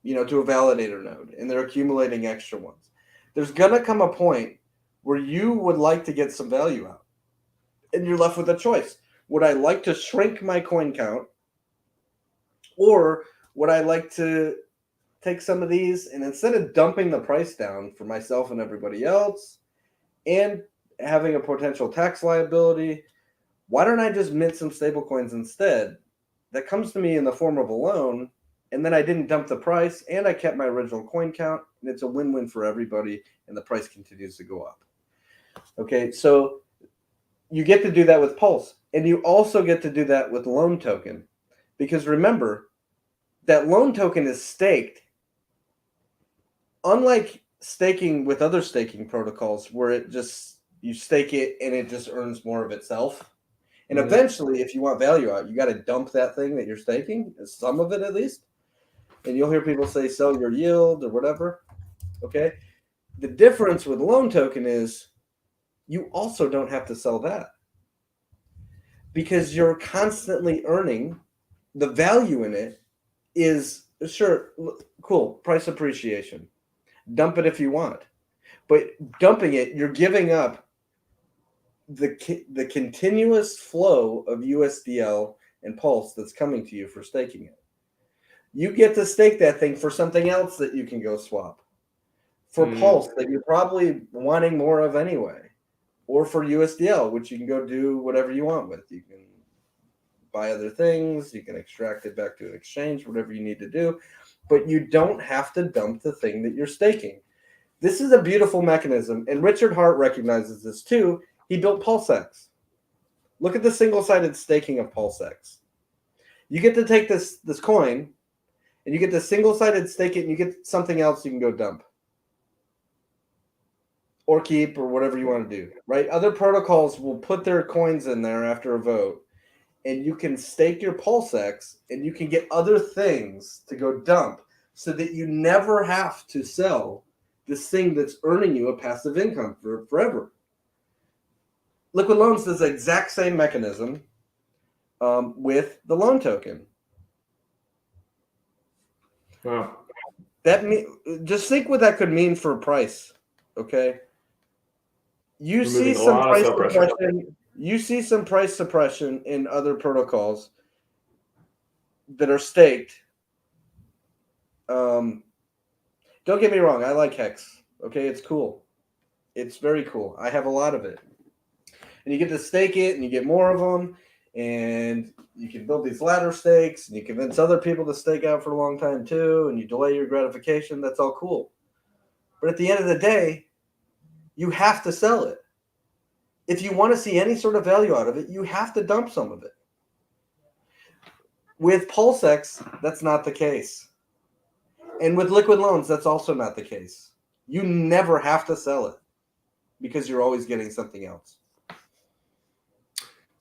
to a validator node, and they're accumulating extra ones, there's going to come a point where you would like to get some value out. And you're left with a choice. Would I like to shrink my coin count? Or would I like to take some of these and instead of dumping the price down for myself and everybody else and having a potential tax liability, why don't I just mint some stable coins instead? That comes to me in the form of a loan, and then I didn't dump the price, and I kept my original coin count, and it's a win-win for everybody, and the price continues to go up. Okay, so you get to do that with Pulse, and you also get to do that with Loan Token, because remember, that Loan Token is staked. Unlike staking with other staking protocols where you stake it and it just earns more of itself. And eventually, if you want value out, you got to dump that thing that you're staking, some of it at least. And you'll hear people say, sell your yield or whatever. Okay. The difference with Loan Token is you also don't have to sell that because you're constantly earning. The value in it is, sure, cool, price appreciation. Dump it if you want. But dumping it, you're giving up the continuous flow of USDL and Pulse that's coming to you for staking it. You get to stake that thing for something else that you can go swap. For Pulse that you're probably wanting more of anyway. Or for USDL, which you can go do whatever you want with. You can buy other things. You can extract it back to an exchange, whatever you need to do. but you don't have to dump the thing that you're staking. This is a beautiful mechanism, and Richard Hart recognizes this too. He built PulseX. Look at the single-sided staking of PulseX. You get to take this coin, and you get the single-sided stake it, and you get something else you can go dump. Or keep, or whatever you want to do, right? Other protocols will put their coins in there after a vote, and you can stake your PulseX, and you can get other things to go dump so that you never have to sell this thing that's earning you a passive income for forever. Liquid Loans does the exact same mechanism with the loan token. Wow. Just think what that could mean for price, okay? You see some price suppression. You see some price suppression in other protocols that are staked. Don't get me wrong, I like Hex. Okay, it's cool. It's very cool. I have a lot of it. And you get to stake it, and you get more of them, and you can build these ladder stakes, and you convince other people to stake out for a long time too, and you delay your gratification. That's all cool. But at the end of the day, you have to sell it. If you want to see any sort of value out of it, you have to dump some of it. With PulseX, that's not the case. And with Liquid Loans, that's also not the case. You never have to sell it because you're always getting something else.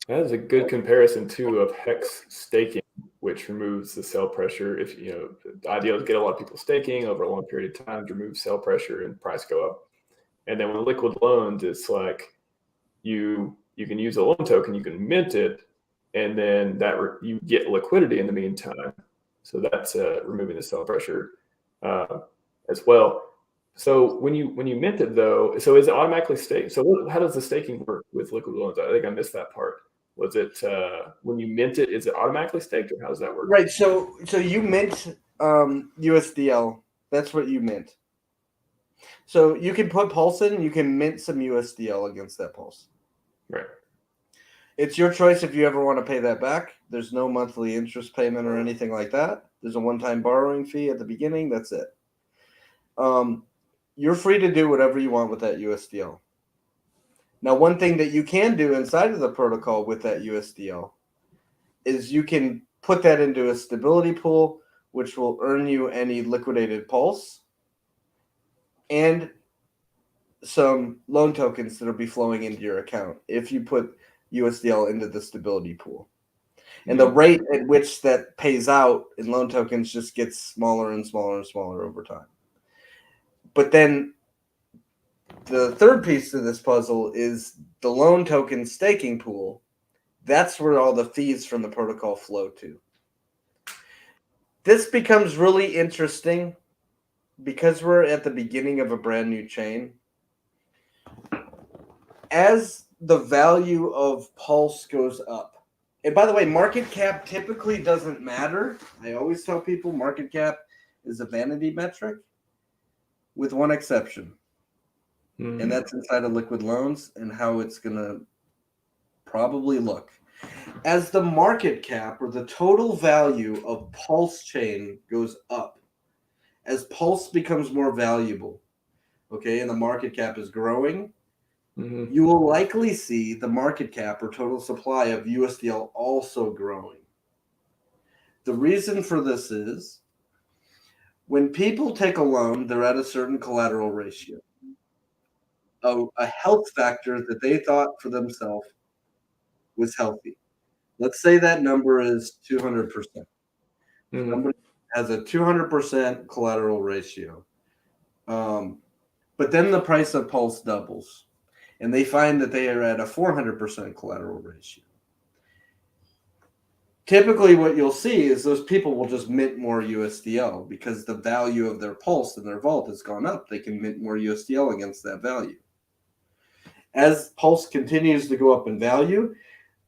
That is a good comparison too of Hex staking, which removes the sell pressure. If the idea is to get a lot of people staking over a long period of time to remove sell pressure and price go up. And then with Liquid Loans, it's like you can use a loan token, you can mint it, and then you get liquidity in the meantime. So that's removing the sell pressure as well. So when you mint it though, so is it automatically staked? So how does the staking work with Liquid Loans? I think I missed that part. Was it when you mint it, is it automatically staked, or how does that work? Right. So you mint USDL. That's what you mint. So you can put Pulse in, you can mint some USDL against that Pulse. Right. It's your choice if you ever want to pay that back. There's no monthly interest payment or anything like that. There's a one-time borrowing fee at the beginning. That's it. You're free to do whatever you want with that USDL. Now, one thing that you can do inside of the protocol with that USDL is you can put that into a stability pool, which will earn you any liquidated Pulse and some loan tokens that will be flowing into your account if you put USDL into the stability pool. And the rate at which that pays out in loan tokens just gets smaller and smaller and smaller over time. But then the third piece to this puzzle is the loan token staking pool. That's where all the fees from the protocol flow to. This becomes really interesting because we're at the beginning of a brand new chain. As the value of Pulse goes up, and by the way, market cap typically doesn't matter. I always tell people market cap is a vanity metric with one exception. And that's inside of Liquid Loans and how it's going to probably look. As the market cap or the total value of PulseChain goes up, as Pulse becomes more valuable, okay, and the market cap is growing, you will likely see the market cap or total supply of USDL also growing. The reason for this is when people take a loan, they're at a certain collateral ratio. A health factor that they thought for themselves was healthy. Let's say that number is 200%. Somebody has a 200% collateral ratio. But then the price of Pulse doubles, and they find that they are at a 400% collateral ratio. Typically, what you'll see is those people will just mint more USDL because the value of their Pulse in their vault has gone up. They can mint more USDL against that value. As Pulse continues to go up in value,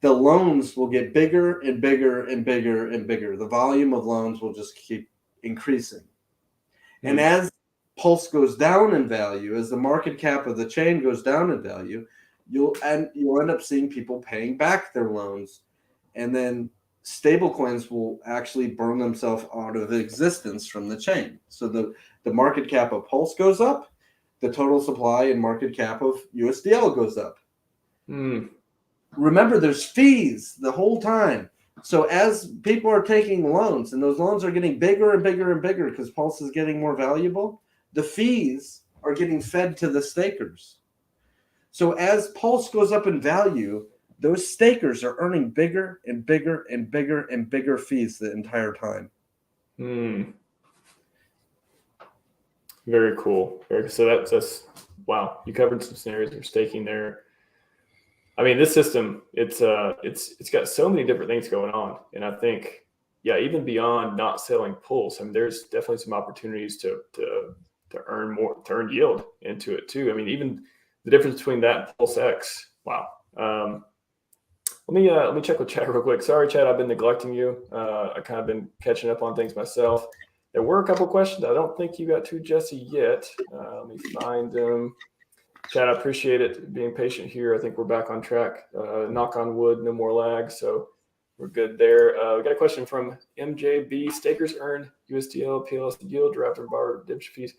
the loans will get bigger and bigger and bigger and bigger. The volume of loans will just keep increasing. And as Pulse goes down in value, as the market cap of the chain goes down in value, you'll end up seeing people paying back their loans and then stablecoins will actually burn themselves out of existence from the chain. So the market cap of Pulse goes up, the total supply and market cap of USDL goes up. Remember, there's fees the whole time. So as people are taking loans and those loans are getting bigger and bigger and bigger because Pulse is getting more valuable, the fees are getting fed to the stakers. So as Pulse goes up in value, those stakers are earning bigger and bigger and bigger and bigger fees the entire time. Very cool. So that's wow. You covered some scenarios for staking there. I mean, this system, it's got so many different things going on, and I think, yeah, even beyond not selling Pulse, I mean, there's definitely some opportunities to earn more, to earn yield into it too. I mean, even the difference between that and PulseX. Wow. Let me check with Chad real quick. Sorry, Chad, I've been neglecting you. I kind of been catching up on things myself. There were a couple questions I don't think you got to, Jesse, yet. Let me find them. Chad, I appreciate it being patient here. I think we're back on track. Knock on wood, no more lag. So we're good there. We got a question from MJB. Stakers earn USDL, PLS yield derived from borrower redemption fees.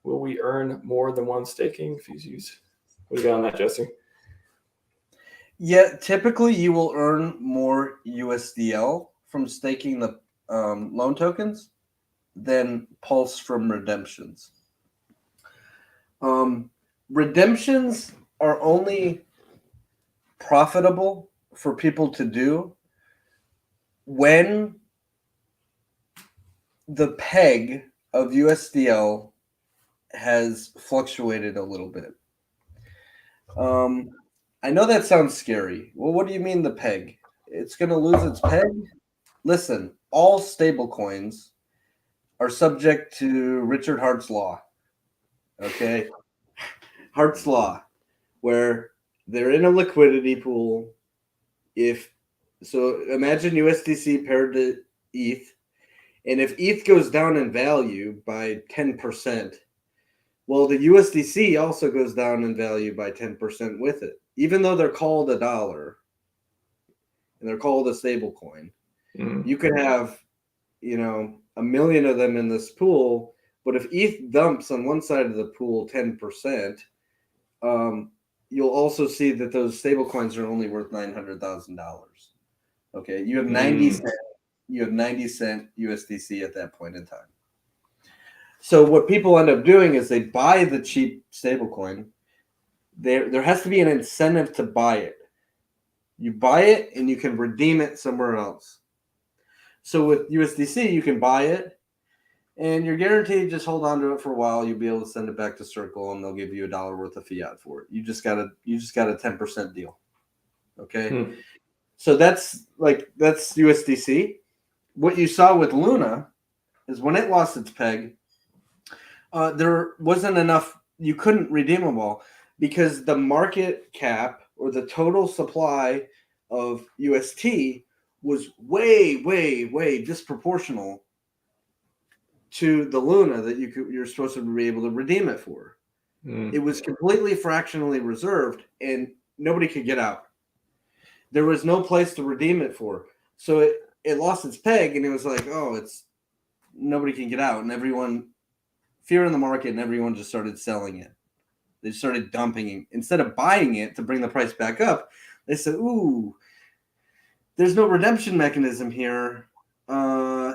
Will we earn more than one staking fees use? What do you got on that, Jesse? Yeah, typically you will earn more USDL from staking the loan tokens than Pulse from redemptions. Redemptions are only profitable for people to do when the peg of USDL has fluctuated a little bit. I know that sounds scary. Well, what do you mean the peg? It's going to lose its peg? Listen, all stable coins are subject to Richard Hart's law. Okay? Hart's law, where they're in a liquidity pool. So imagine USDC paired to ETH, and if ETH goes down in value by 10%, well, the USDC also goes down in value by 10% with it, even though they're called a dollar and they're called a stable coin. You could have, a million of them in this pool, but if ETH dumps on one side of the pool 10%, you'll also see that those stable coins are only worth $900,000. Okay, you have 90 cent. You have 90 cent USDC at that point in time. So what people end up doing is they buy the cheap stable coin. There has to be an incentive to buy it. You buy it and you can redeem it somewhere else. So with USDC, you can buy it and you're guaranteed just hold on to it for a while. You'll be able to send it back to Circle and they'll give you $1 worth of fiat for it. You just got a 10% deal. Okay. So that's USDC. What you saw with Luna is when it lost its peg, there wasn't enough. You couldn't redeem them all because the market cap or the total supply of UST was way, way, way disproportional to the Luna that you're supposed to be able to redeem it for. It was completely fractionally reserved and nobody could get out. There was no place to redeem it for. So it lost its peg and it was like, nobody can get out. And everyone, fear in the market, and everyone just started selling it. They started dumping it. Instead of buying it to bring the price back up, they said, ooh, there's no redemption mechanism here.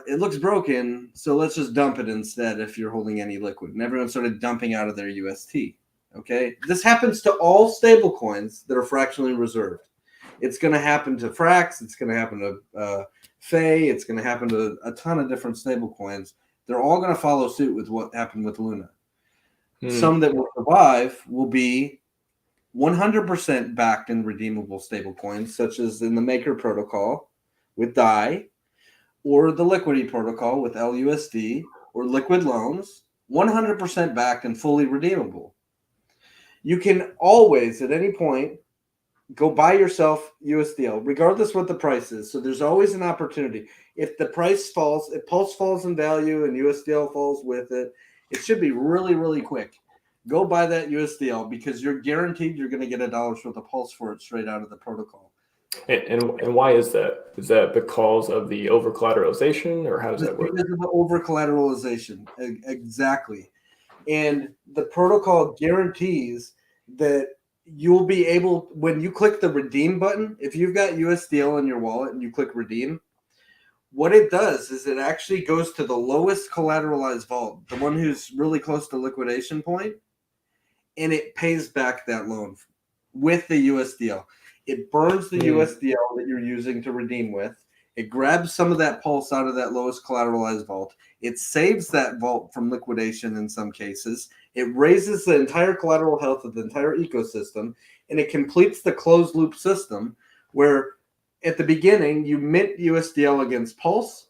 It looks broken, so let's just dump it instead if you're holding any liquid. And everyone started dumping out of their UST. Okay? This happens to all stable coins that are fractionally reserved. It's going to happen to Frax. It's going to happen to Faye. It's going to happen to a ton of different stable coins. They're all going to follow suit with what happened with Luna. Some that will survive will be 100% backed in redeemable stable coins, such as in the Maker protocol with DAI, or the Liquidity protocol with LUSD, or liquid loans, 100% backed and fully redeemable. You can always, at any point, go buy yourself USDL, regardless what the price is. So there's always an opportunity. If the price falls, if Pulse falls in value and USDL falls with it, it should be really, really quick. Go buy that USDL because you're guaranteed you're going to get $1 worth of Pulse for it straight out of the protocol. And why is that? Is that because of the over collateralization, or how does that work? Because of the over collateralization, exactly. And the protocol guarantees that you'll be able, when you click the redeem button, if you've got USDL in your wallet and you click redeem, what it does is it actually goes to the lowest collateralized vault, the one who's really close to liquidation point, and it pays back that loan with the USDL. It burns the USDL that you're using to redeem with. It grabs some of that pulse out of that lowest collateralized vault. It saves that vault from liquidation in some cases. It raises the entire collateral health of the entire ecosystem, and it completes the closed loop system where at the beginning you mint USDL against Pulse,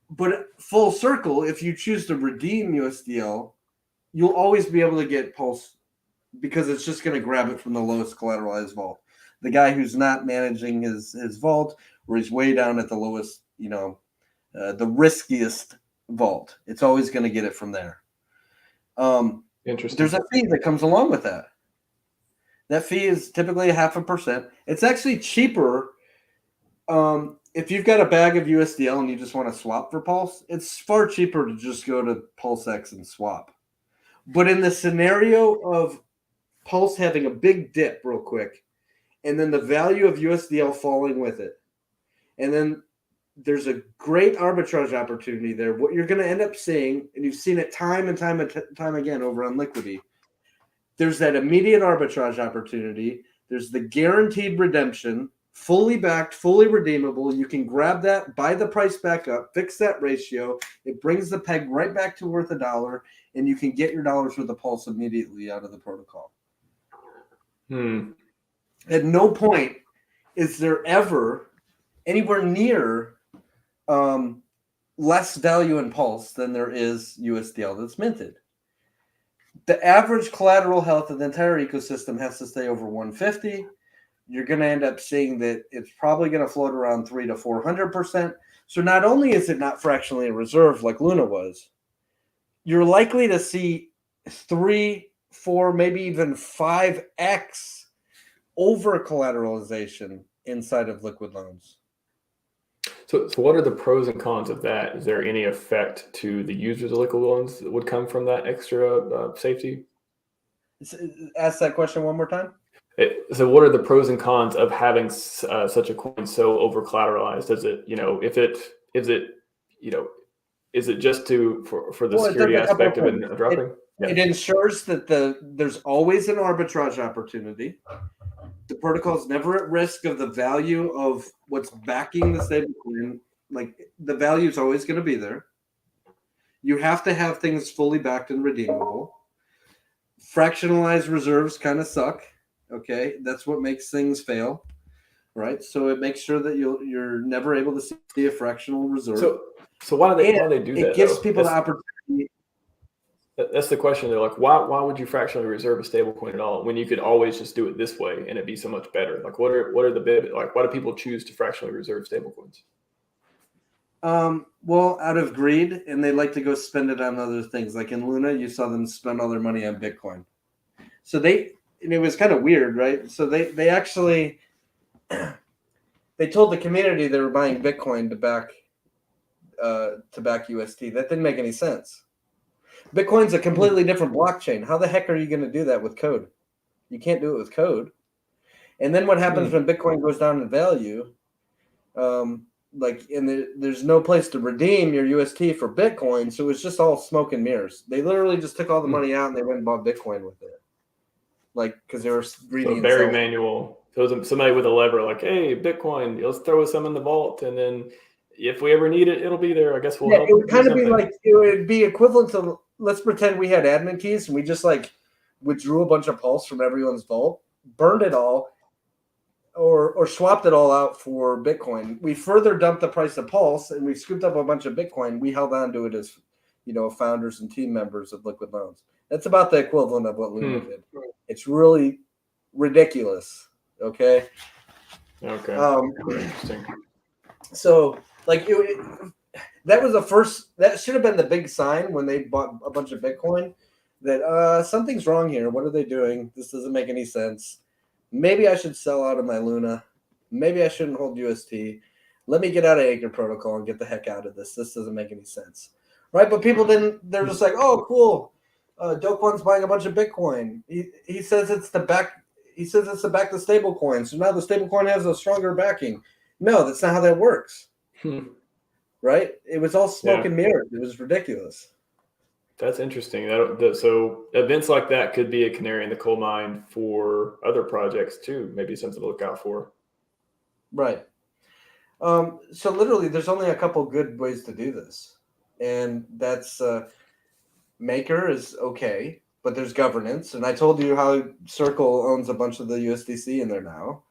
but full circle, if you choose to redeem USDL, you'll always be able to get Pulse because it's just going to grab it from the lowest collateralized vault. The guy who's not managing his vault, where he's way down at the lowest, the riskiest vault, it's always going to get it from there. Interesting. There's a fee that comes along with that. That fee is typically 0.5%. It's actually cheaper if you've got a bag of USDL and you just want to swap for Pulse. It's far cheaper to just go to PulseX and swap. But in the scenario of Pulse having a big dip real quick, and then the value of USDL falling with it, and then there's a great arbitrage opportunity there. What you're going to end up seeing, and you've seen it time and time again over on Liquidity, there's that immediate arbitrage opportunity. There's the guaranteed redemption, fully backed, fully redeemable. You can grab that, buy the price back up, fix that ratio. It brings the peg right back to worth $1, and you can get your dollars with a Pulse immediately out of the protocol. At no point is there ever anywhere near less value in Pulse than there is USDL that's minted. The average collateral health of the entire ecosystem has to stay over 150. You're going to end up seeing that it's probably going to float around 300 to 400%. So not only is it not fractionally reserved like Luna was, you're likely to see 3, 4, maybe even 5x over collateralization inside of liquid loans. So what are the pros and cons of that? Is there any effect to the users of liquid loans that would come from that extra safety? Ask that question one more time. So what are the pros and cons of having such a coin so over collateralized? Is it, is it just for the security aspect of it dropping? It ensures that there's always an arbitrage opportunity. The protocol is never at risk of the value of what's backing the stablecoin. Like, the value is always going to be there. You have to have things fully backed and redeemable. Fractionalized reserves kind of suck. Okay, that's what makes things fail, right? So it makes sure that you're never able to see a fractional reserve. So why do they do that? It gives people the opportunity. That's the question. They're like, why would you fractionally reserve a stable coin at all when you could always just do it this way and it'd be so much better? Like, what are the why do people choose to fractionally reserve stable coins? Well, out of greed, and they like to go spend it on other things. Like in Luna, you saw them spend all their money on Bitcoin. So and it was kind of weird, right? So they actually they told the community they were buying Bitcoin to back UST. That didn't make any sense. Bitcoin's a completely different blockchain. How the heck are you going to do that with code? You can't do it with code. And then what happens when Bitcoin goes down in value? There's no place to redeem your UST for Bitcoin, so it's just all smoke and mirrors. They literally just took all the money out and they went and bought Bitcoin with it, because they were greedy. So very manual. So it was somebody with a lever, like, hey, Bitcoin, let's throw some in the vault, and then if we ever need it, it'll be there. I guess we'll help. It would kind of be like, it would be equivalent to, let's pretend we had admin keys and we just withdrew a bunch of Pulse from everyone's vault, burned it all, or swapped it all out for Bitcoin. We further dumped the price of Pulse and we scooped up a bunch of Bitcoin. We held on to it as, founders and team members of Liquid Loans. That's about the equivalent of what Luna did. It's really ridiculous. Okay. Interesting. So that was the first. That should have been the big sign when they bought a bunch of Bitcoin that something's wrong here. What are they doing? This doesn't make any sense. Maybe I should sell out of my Luna. Maybe I shouldn't hold UST. Let me get out of Anchor Protocol and get the heck out of this. This doesn't make any sense, right? But people didn't. They're just like, oh, cool. Dope One's buying a bunch of Bitcoin. He says it's to back. He says it's to back the stable coin. So now the stable coin has a stronger backing. No, that's not how that works. Right? It was all smoke and mirrors. It was ridiculous. That's interesting. So events like that could be a canary in the coal mine for other projects too. Maybe something to look out for. Right. So literally, there's only a couple good ways to do this, and that's Maker is okay, but there's governance. And I told you how Circle owns a bunch of the USDC in there now.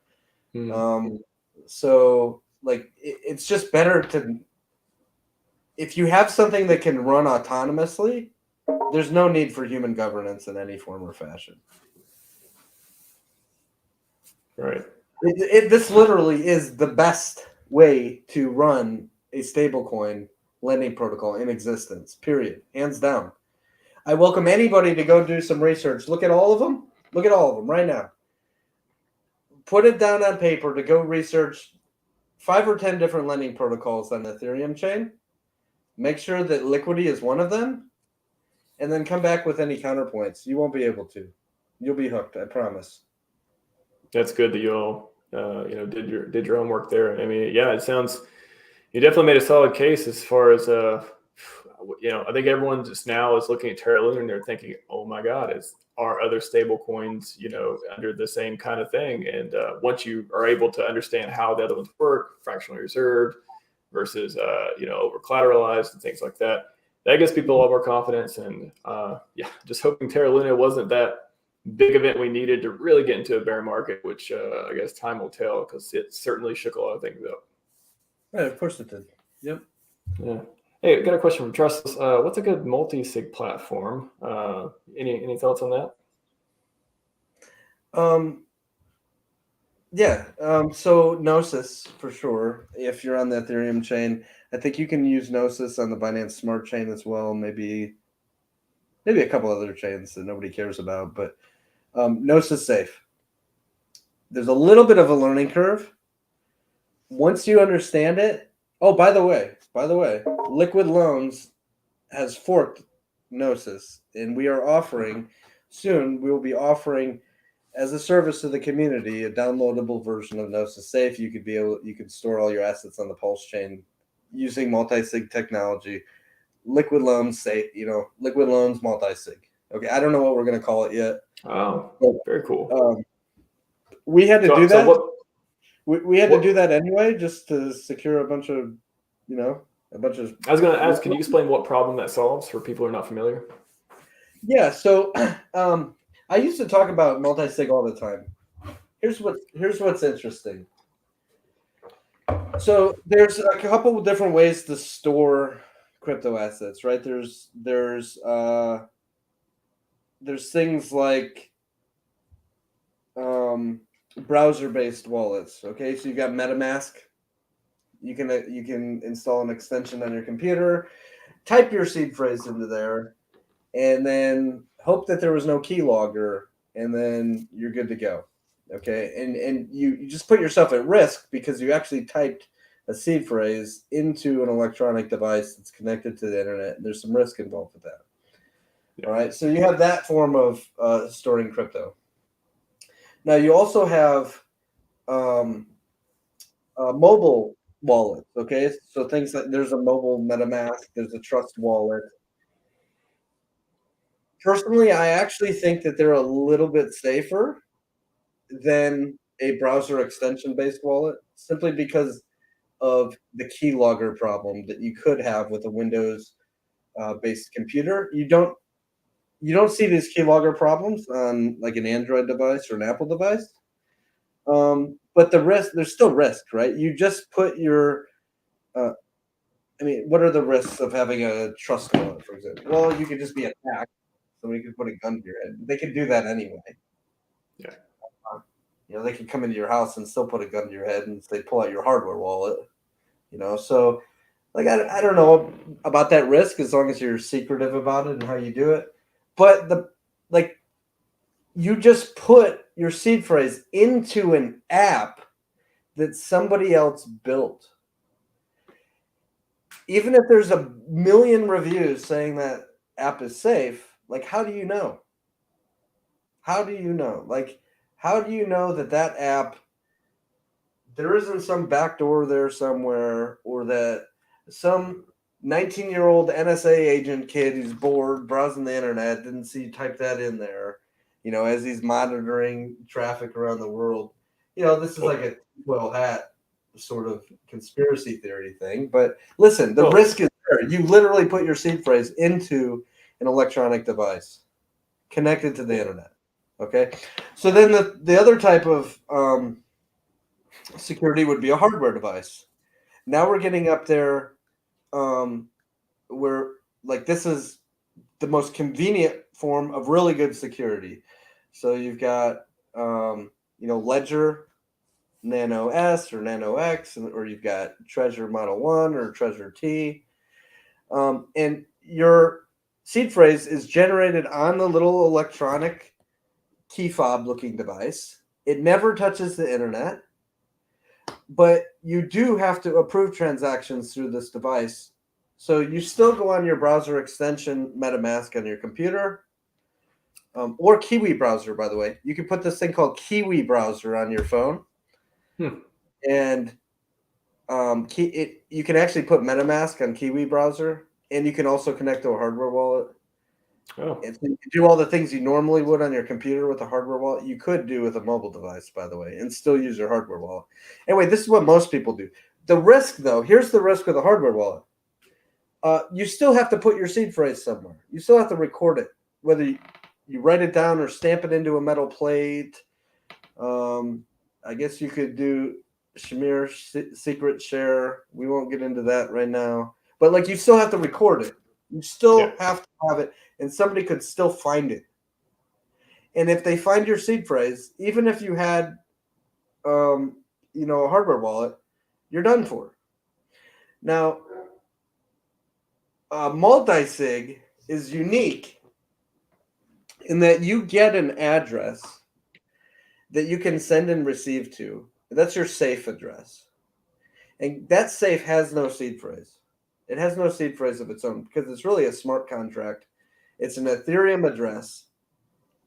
So like, it's just better to, if you have something that can run autonomously, there's no need for human governance in any form or fashion. Right. This literally is the best way to run a stablecoin lending protocol in existence, period. Hands down. I welcome anybody to go do some research. Look at all of them. Look at all of them right now. Put it down on paper to go research 5 or 10 different lending protocols on the Ethereum chain. Make sure that Liquidity is one of them, and then come back with any counterpoints. You won't be able to. You'll be hooked, I promise. That's good that you all did your homework there. I mean, yeah, it sounds, you definitely made a solid case as far as I think everyone just now is looking at Terra Luna and they're thinking, oh my God, are other stable coins, under the same kind of thing? And once you are able to understand how the other ones work, fractionally reserved versus over collateralized and things like that gives people a lot more confidence. And just hoping Terra Luna wasn't that big event we needed to really get into a bear market, which I guess time will tell, because it certainly shook a lot of things up. Right, of course it did. Yep. Yeah. Hey, I got a question from Trustless. What's a good multi-sig platform? Any thoughts on that? So Gnosis for sure. If you're on the Ethereum chain, I think you can use Gnosis on the Binance Smart Chain as well. Maybe a couple other chains that nobody cares about, but Gnosis safe. There's a little bit of a learning curve. Once you understand it. Oh, by the way, Liquid Loans has forked Gnosis, and we are offering soon. We will be offering as a service to the community a downloadable version of Gnosis Safe. You could store all your assets on the PulseChain using multi-sig technology. Liquid Loans Safe, Liquid Loans multi-sig. Okay, I don't know what we're going to call it yet. Oh, very cool. We had to do that. We had to do that anyway, just to secure a bunch of. I was going to ask, can you explain what problem that solves for people who are not familiar? Yeah, so I used to talk about multi-sig all the time. Here's what's interesting. So there's a couple of different ways to store crypto assets, right? There's things like browser-based wallets. Okay, so you got MetaMask. You can install an extension on your computer, type your seed phrase into there, and then hope that there was no keylogger, and then you're good to go. Okay, and you just put yourself at risk because you actually typed a seed phrase into an electronic device that's connected to the internet. There's some risk involved with that. Yeah. All right, so you have that form of storing crypto. Now you also have mobile wallets. Okay, so things like there's a mobile MetaMask, there's a Trust wallet. Personally, I actually think that they're a little bit safer than a browser extension-based wallet, simply because of the keylogger problem that you could have with a Windows-based computer. You don't see these keylogger problems on like an Android device or an Apple device. But there's still risk, right? You just put your, what are the risks of having a Trust wallet, for example? Well, you could just be attacked. Somebody could put a gun to your head. They could do that anyway. Yeah. They could come into your house and still put a gun to your head and say, pull out your hardware wallet. So like, I don't know about that risk as long as you're secretive about it and how you do it. But you just put your seed phrase into an app that somebody else built. Even if there's a million reviews saying that app is safe, like, how do you know? How do you know? Like, how do you know that that app, there isn't some backdoor there somewhere, or that some 19-year-old NSA agent kid who's bored browsing the internet didn't see type that in there, as he's monitoring traffic around the world. This is like a well hat sort of conspiracy theory thing. But listen, the risk is there. You literally put your seed phrase into an electronic device connected to the internet. Okay, so then the other type of security would be a hardware device. Now we're getting up there where, like, this is the most convenient form of really good security. So you've got Ledger Nano S or Nano X, or you've got Treasure Model 1 or Treasure T. And your seed phrase is generated on the little electronic key fob looking device. It never touches the internet, but you do have to approve transactions through this device. So you still go on your browser extension, MetaMask, on your computer, or Kiwi browser, by the way. You can put this thing called Kiwi browser on your phone. And you can actually put MetaMask on Kiwi browser, and you can also connect to a hardware wallet. Oh. And so you can do all the things you normally would on your computer with a hardware wallet. You could do with a mobile device, by the way, and still use your hardware wallet. Anyway, this is what most people do. The risk, though, here's the risk with a hardware wallet. You still have to put your seed phrase somewhere. You still have to record it, whether you write it down or stamp it into a metal plate. I guess you could do Shamir secret share. We won't get into that right now. But, like, you still have to record it. You still have to have it, and somebody could still find it. And if they find your seed phrase, even if you had, a hardware wallet, you're done for. Now, multi-sig is unique in that you get an address that you can send and receive to. That's your safe address. And that safe has no seed phrase. It has no seed phrase of its own because it's really a smart contract. It's an Ethereum address,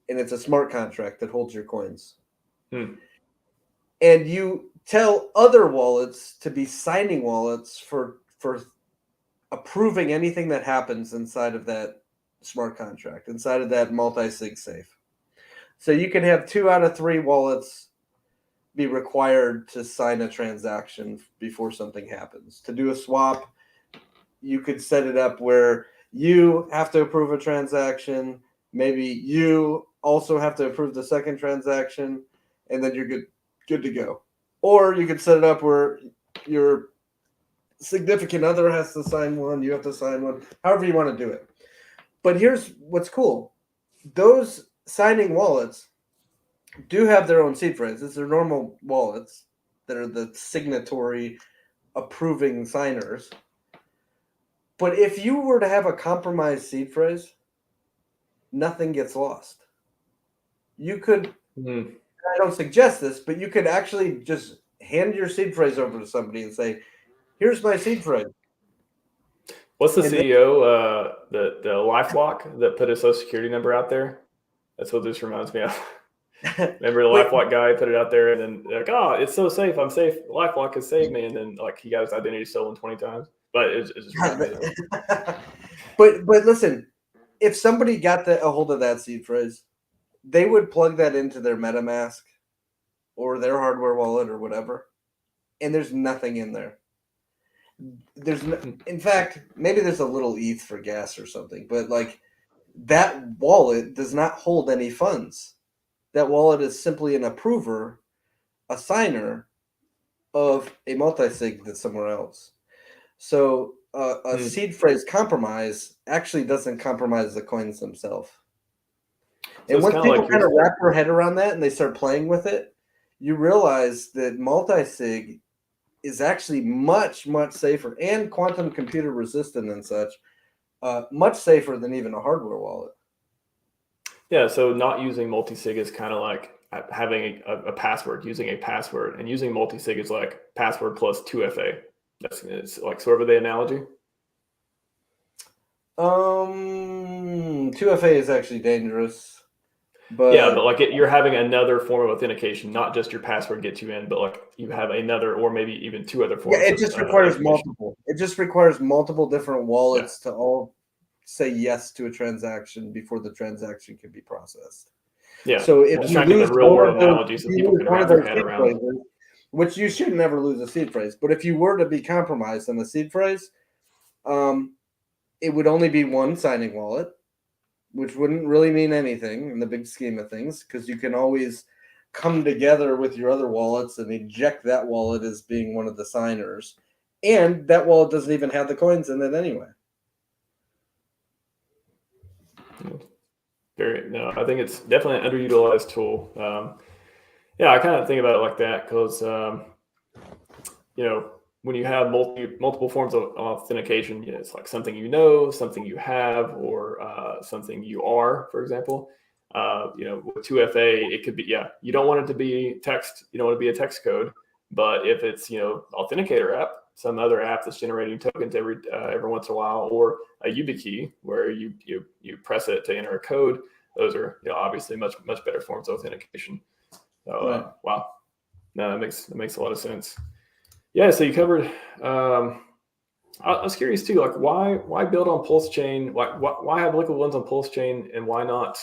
and it's a smart contract that holds your coins. And you tell other wallets to be signing wallets for approving anything that happens inside of that smart contract, inside of that multi-sig safe. So you can have 2 out of 3 wallets be required to sign a transaction before something happens. To do a swap, you could set it up where you have to approve a transaction. Maybe you also have to approve the second transaction, and then you're good to go. Or you could set it up where your significant other has to sign one, you have to sign one, however you want to do it. But here's what's cool. Those signing wallets do have their own seed phrase. It's their normal wallets that are the signatory approving signers. But if you were to have a compromised seed phrase, nothing gets lost. You could, I don't suggest this, but you could actually just hand your seed phrase over to somebody and say, here's my seed phrase. What's the CEO, the LifeLock that put his social security number out there? That's what this reminds me of. Remember the LifeLock guy put it out there, and then like, oh, it's so safe. I'm safe. LifeLock has saved me. And then like he got his identity stolen 20 times. But it's just but listen, if somebody got a hold of that seed phrase, they would plug that into their MetaMask or their hardware wallet or whatever, and there's nothing in there. In fact, maybe there's a little ETH for gas or something, but like that wallet does not hold any funds. That wallet is simply an approver, a signer of a multi-sig that's somewhere else. So a seed phrase compromise actually doesn't compromise the coins themselves. So and once people kind of wrap their head around that and they start playing with it, you realize that multi-sig is actually much, much safer and quantum computer resistant and such, much safer than even a hardware wallet. Yeah, so not using multi-sig is kind of like having a password, using a password, and using multi-sig is like password plus 2FA. It's like sort of the analogy. 2FA is actually dangerous. But yeah, but like you're having another form of authentication, not just your password gets you in, but like you have another, or maybe even two other forms. Yeah, it just requires multiple. It just requires multiple different wallets to all say yes to a transaction before the transaction can be processed. Yeah. So if you lose real world analogies that people can wrap their head around, phrases, which you should never lose a seed phrase, but if you were to be compromised on the seed phrase, it would only be one signing wallet, which wouldn't really mean anything in the big scheme of things, because you can always come together with your other wallets and eject that wallet as being one of the signers. And that wallet doesn't even have the coins in it anyway. I think it's definitely an underutilized tool. I kind of think about it like that because, when you have multiple forms of authentication, it's like something something you have, or something you are, for example. With 2FA, it could be, you don't want it to be text, you don't want it to be a text code, but if it's, authenticator app, some other app that's generating tokens every once in a while, or a YubiKey where you press it to enter a code, those are obviously much better forms of authentication. So wow, no, that makes a lot of sense. Yeah, so you covered. I was curious too, like why build on PulseChain? Why have liquid loans on PulseChain, and why not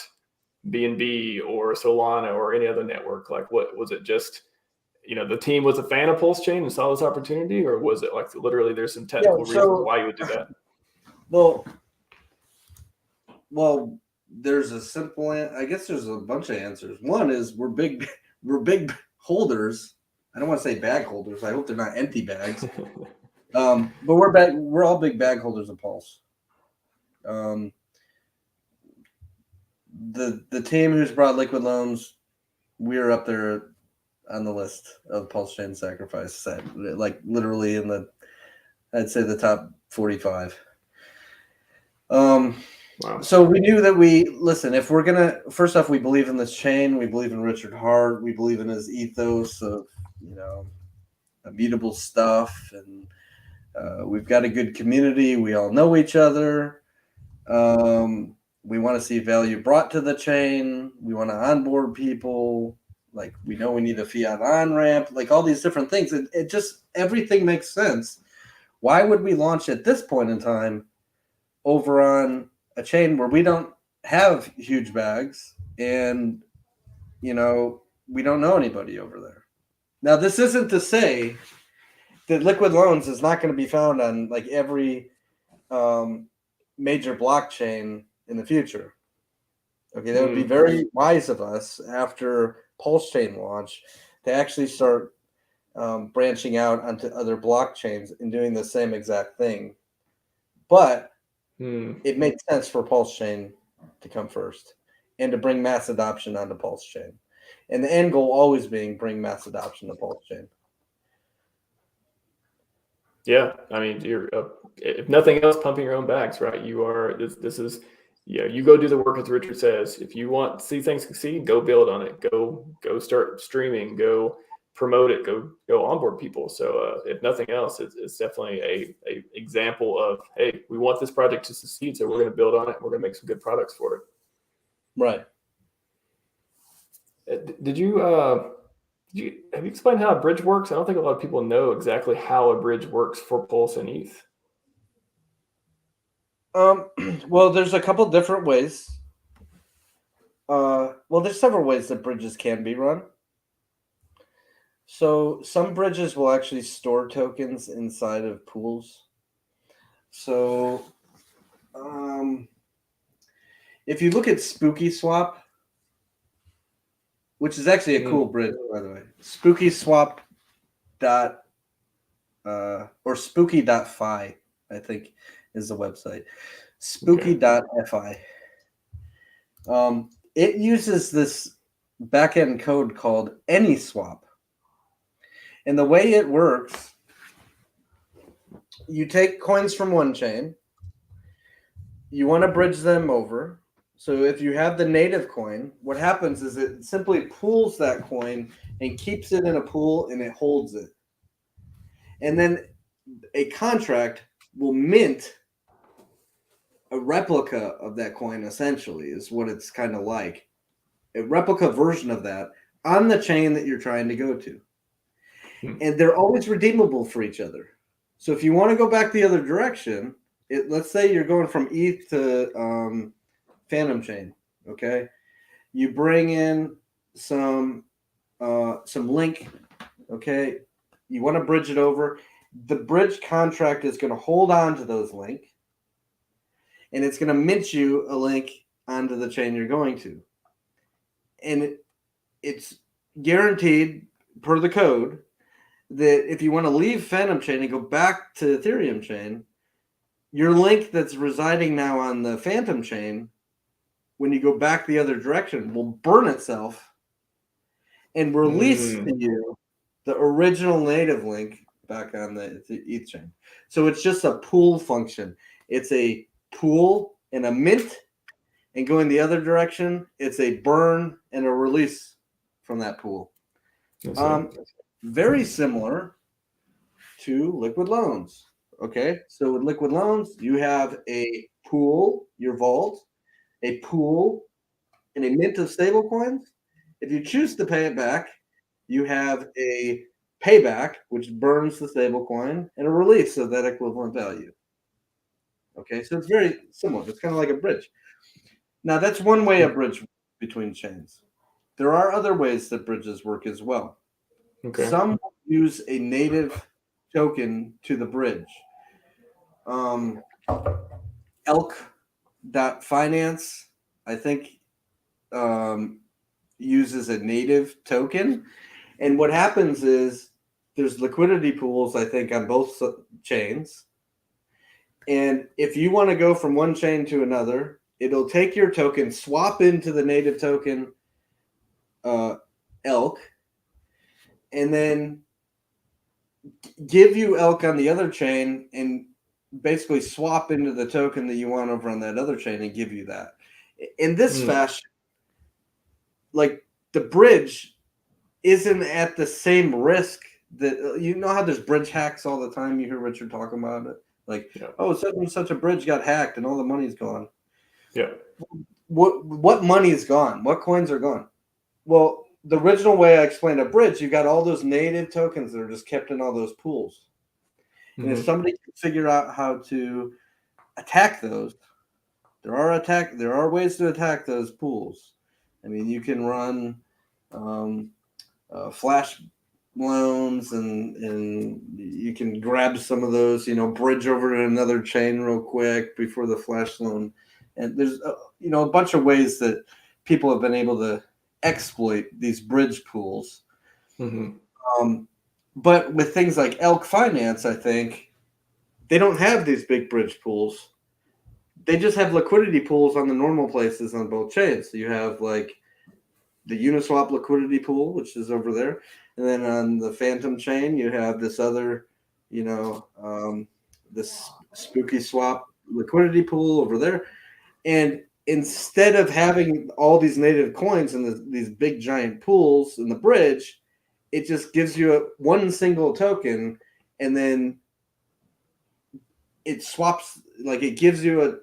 BNB or Solana or any other network? Like, what was it? Just the team was a fan of PulseChain and saw this opportunity, or was it like literally there's some technical reasons why you would do that? Well, there's a simple. I guess there's a bunch of answers. One is we're big holders. I don't want to say bag holders. I hope they're not empty bags. But we're all big bag holders of Pulse. The team who's brought liquid loans, we're up there on the list of PulseChain sacrifice set, like literally I'd say the top 45. Wow. So we knew that if we're gonna, first off, we believe in this chain, we believe in Richard Heart, we believe in his ethos of immutable stuff, and we've got a good community. We all know each other. We want to see value brought to the chain. We want to onboard people. Like, we know we need a fiat on-ramp, like all these different things. It just, everything makes sense. Why would we launch at this point in time over on a chain where we don't have huge bags and, we don't know anybody over there? Now, this isn't to say that liquid loans is not going to be found on like every major blockchain in the future. Okay, that would be very wise of us after PulseChain launch to actually start branching out onto other blockchains and doing the same exact thing. But it makes sense for PulseChain to come first and to bring mass adoption onto PulseChain. And the end goal always being bring mass adoption to PulseChain. Yeah, I mean, you're if nothing else, pumping your own bags, right? You are. This is. You go do the work, as Richard says. If you want to see things succeed, go build on it. Go start streaming. Go promote it. Go onboard people. So if nothing else, it's definitely a example of, hey, we want this project to succeed, so we're going to build on it. We're going to make some good products for it. Right. Have you explained how a bridge works? I don't think a lot of people know exactly how a bridge works for Pulse and ETH. Well, there's a couple different ways. There's several ways that bridges can be run. So some bridges will actually store tokens inside of pools. So if you look at Spooky Swap, which is actually a cool bridge, by the way, Spooky Swap or spooky.fi, I think, is the website. Spooky.fi. It uses this backend code called AnySwap. And the way it works, you take coins from one chain, you want to bridge them over, So if you have the native coin, what happens is it simply pools that coin and keeps it in a pool and it holds it. And then a contract will mint a replica of that coin, essentially, is what it's kind of like. A replica version of that on the chain that you're trying to go to. And they're always redeemable for each other. So if you want to go back the other direction, let's say you're going from ETH to Phantom Chain, okay? You bring in some link, okay? You want to bridge it over. The bridge contract is going to hold on to those link, and it's going to mint you a link onto the chain you're going to. And it's guaranteed per the code that if you want to leave Phantom Chain and go back to Ethereum Chain, your link that's residing now on the Phantom Chain, when you go back the other direction, will burn itself and release to you the original native link back on the ETH chain. So it's just a pool function. It's a pool and a mint, and going the other direction, it's a burn and a release from that pool. Very similar to liquid loans. Okay, so with liquid loans, you have a pool, your vault, a pool, and a mint of stable coins. If you choose to pay it back, you have a payback, which burns the stable coin, and a release of that equivalent value. Okay, so it's very similar. It's kind of like a bridge. Now, that's one way a bridge between chains. There are other ways that bridges work as well. Okay. Some use a native token to the bridge. Elk.finance, I think, uses a native token. And what happens is there's liquidity pools, I think, on both chains. And if you want to go from one chain to another, it'll take your token, swap into the native token Elk, and then give you Elk on the other chain and basically swap into the token that you want over on that other chain and give you that. In this fashion, like the bridge isn't at the same risk that, you know how there's bridge hacks all the time. You hear Richard talking about it. Like, oh, such a bridge got hacked and all the money's gone. Yeah. What money is gone? What coins are gone? Well, the original way I explained a bridge, you got all those native tokens that are just kept in all those pools. And if somebody can figure out how to attack those, there are ways to attack those pools. I mean, you can run flash loans, and you can grab some of those, bridge over to another chain real quick before the flash loan. And there's a bunch of ways that people have been able to exploit these bridge pools. But with things like Elk Finance, I think they don't have these big bridge pools. They just have liquidity pools on the normal places on both chains. So you have like the Uniswap liquidity pool, which is over there. And then on the Phantom chain, you have this other, this Spooky Swap liquidity pool over there. And instead of having all these native coins in these big giant pools in the bridge, it just gives you one single token, and then it swaps, like it gives you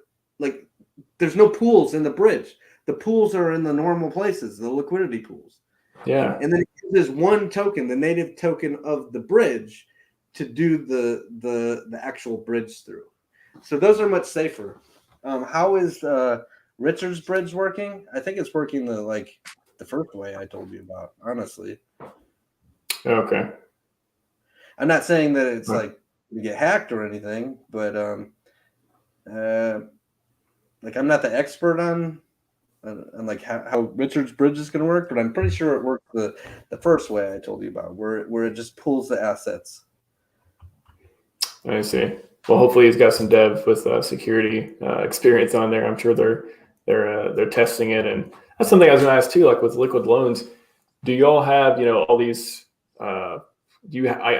there's no pools in the bridge. The pools are in the normal places, the liquidity pools. Yeah. And then it uses one token, the native token of the bridge, to do the actual bridge through. So those are much safer. How is Richard's bridge working? I think it's working the first way I told you about, honestly. Okay. I'm not saying that it's like you get hacked or anything, but I'm not the expert on like how Richard's bridge is going to work, but I'm pretty sure it works the first way I told you about, where it just pulls the assets. I see. Well, hopefully he's got some dev with security experience on there. I'm sure they're testing it, and that's something I was going to ask too. Like with liquid loans, do you all have all these? I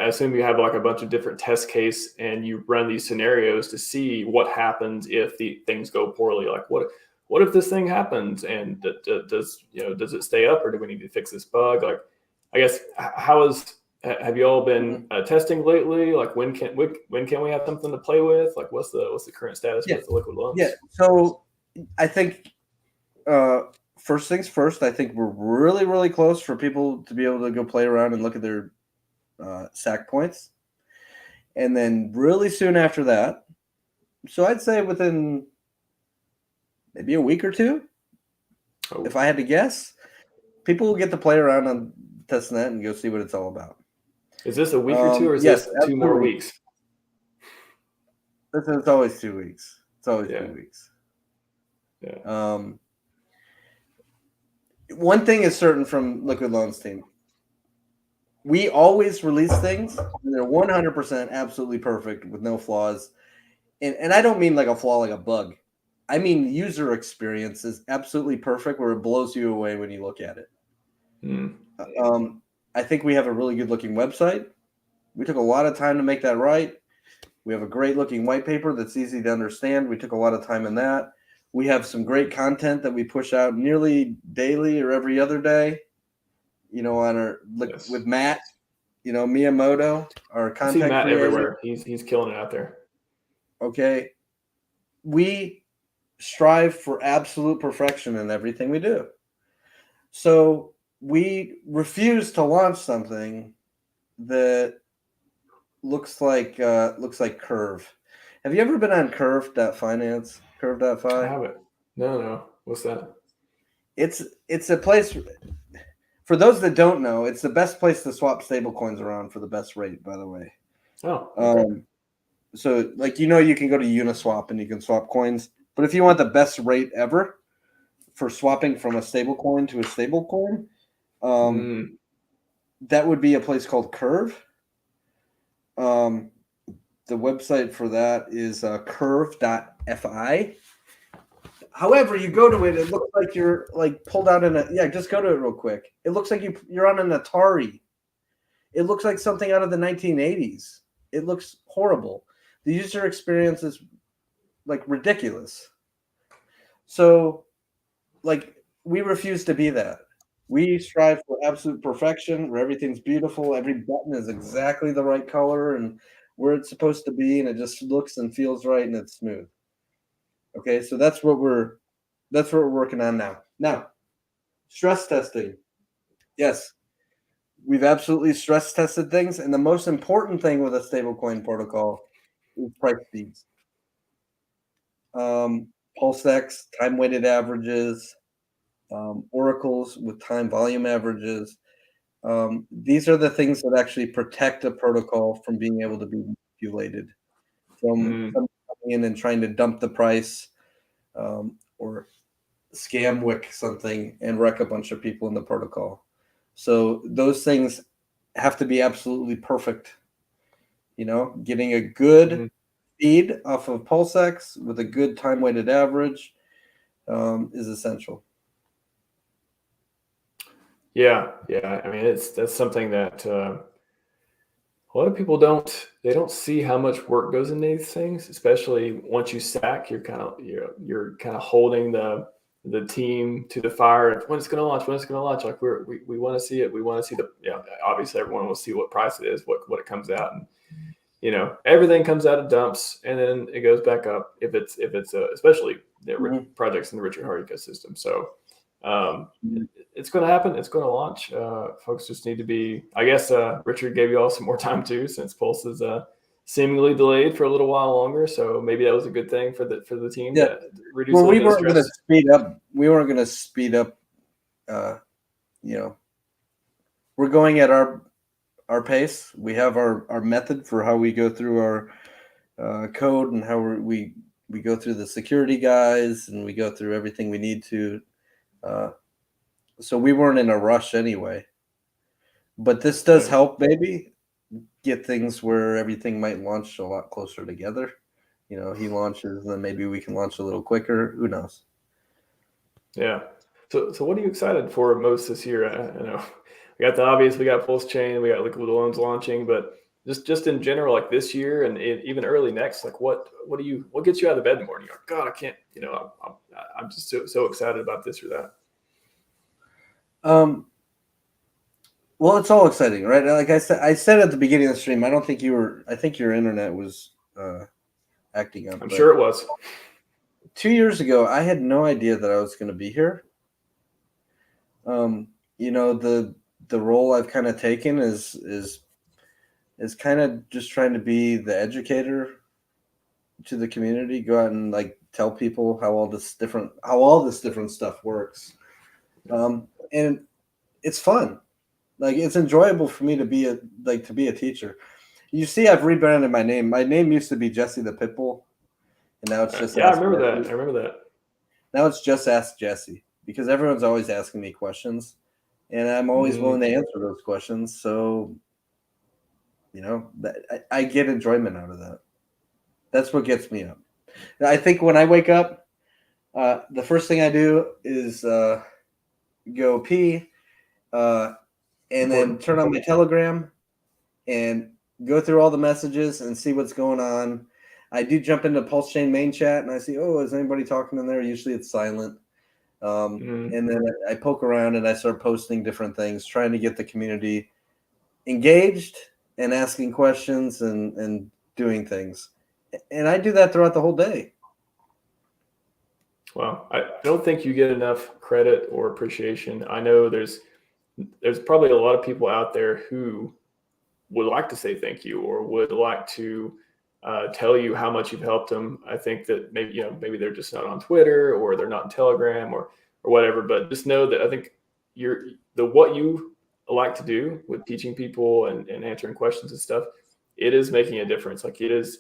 assume you have like a bunch of different test case, and you run these scenarios to see what happens if the things go poorly. Like what what if this thing happens, and does it stay up, or do we need to fix this bug? Like, I guess have you all been testing lately? Like, when can we have something to play with? Like, what's the current status with the liquid loans? Yeah. So I think first things first. I think we're really, really close for people to be able to go play around and look at their SAC points, and then really soon after that. So I'd say within maybe a week or two, if I had to guess, people will get to play around on testnet and go see what it's all about. Is this a week or two, or is this 2 more weeks? It's always 2 weeks. It's always 2 weeks. Yeah. One thing is certain from Liquid Loans team. We always release things, and they're 100% absolutely perfect with no flaws. And I don't mean like a flaw, like a bug. I mean, user experience is absolutely perfect where it blows you away when you look at it. I think we have a really good looking website. We took a lot of time to make that right. We have a great looking white paper that's easy to understand. We took a lot of time in that. We have some great content that we push out nearly daily or every other day, on our with Matt, Miyamoto, our content I see Matt creator. everywhere. He's killing it out there. Okay. We strive for absolute perfection in everything we do. So we refuse to launch something that looks like Curve. Have you ever been on Curve.finance? Curve.fi? I haven't. No. What's that? It's a place, for those that don't know, it's the best place to swap stablecoins around for the best rate, by the way. Oh. Okay. So you can go to Uniswap and you can swap coins, but if you want the best rate ever for swapping from a stablecoin to a stablecoin, that would be a place called Curve. The website for that is curve.fi. However, you go to it, it looks like you're pulled out just go to it real quick. It looks like you're on an Atari. It looks like something out of the 1980s. It looks horrible. The user experience is ridiculous. So we refuse to be that. We strive for absolute perfection where everything's beautiful. Every button is exactly the right color and where it's supposed to be, and it just looks and feels right and it's smooth. Okay, so that's what we're working on now. Now, stress testing. Yes, we've absolutely stress tested things, and the most important thing with a stablecoin protocol is price speeds. PulseX, time-weighted averages, oracles with time volume averages. These are the things that actually protect a protocol from being able to be manipulated, from coming in and trying to dump the price or scam wick something and wreck a bunch of people in the protocol. So those things have to be absolutely perfect. Getting a good feed off of PulseX with a good time-weighted average is essential. Yeah. I mean, that's something that a lot of people don't see how much work goes into these things, especially once you SAC. You're kind of holding the team to the fire. When it's going to launch. Like we want to see it. We want to see obviously everyone will see what price it is, what it comes out, and everything comes out of dumps and then it goes back up if it's especially projects in the Richard Heart ecosystem. So it's going to happen. It's going to launch. Folks just need to be, I guess, Richard gave you all some more time too, since Pulse is seemingly delayed for a little while longer. So maybe that was a good thing for the team to reduce we weren't going to speed up. We weren't going to speed up. We're going at our pace. We have our method for how we go through our code and how we go through the security guys and we go through everything we need to. So we weren't in a rush anyway. But this does help maybe get things where everything might launch a lot closer together. He launches, then maybe we can launch a little quicker. Who knows? Yeah. So what are you excited for most this year? I know we got the obvious, we got PulseChain, we got Liquid Loans launching, but just in general, like this year and even early next, like what gets you out of bed in the morning? You're like, God, I can't, I'm just so excited about this or that. Well, it's all exciting, right? Like I said at the beginning of the stream, I think your internet was acting up. I'm sure it was. 2 years ago, I had no idea that I was going to be here. The role I've kind of taken is kind of just trying to be the educator to the community, go out and like tell people how all this different stuff works. And it's fun. Like it's enjoyable for me to be a teacher. You see, I've rebranded my name. My name used to be Jesse the Pitbull, and now it's just I remember that. I remember that. Now it's just Ask Jesse, because everyone's always asking me questions, and I'm always willing to answer those questions. So, I get enjoyment out of that. That's what gets me up. I think when I wake up, the first thing I do is go pee, and then turn on my Telegram and go through all the messages and see what's going on. I do jump into PulseChain main chat and I see, is anybody talking in there? Usually it's silent. And then I poke around and I start posting different things, trying to get the community engaged and asking questions and doing things. And I do that throughout the whole day. Well, I don't think you get enough credit or appreciation. I know there's probably a lot of people out there who would like to say thank you or would like to tell you how much you've helped them. I think that maybe they're just not on Twitter or they're not on Telegram or whatever. But just know that I think what you like to do with teaching people and answering questions and stuff, it is making a difference. Like it is.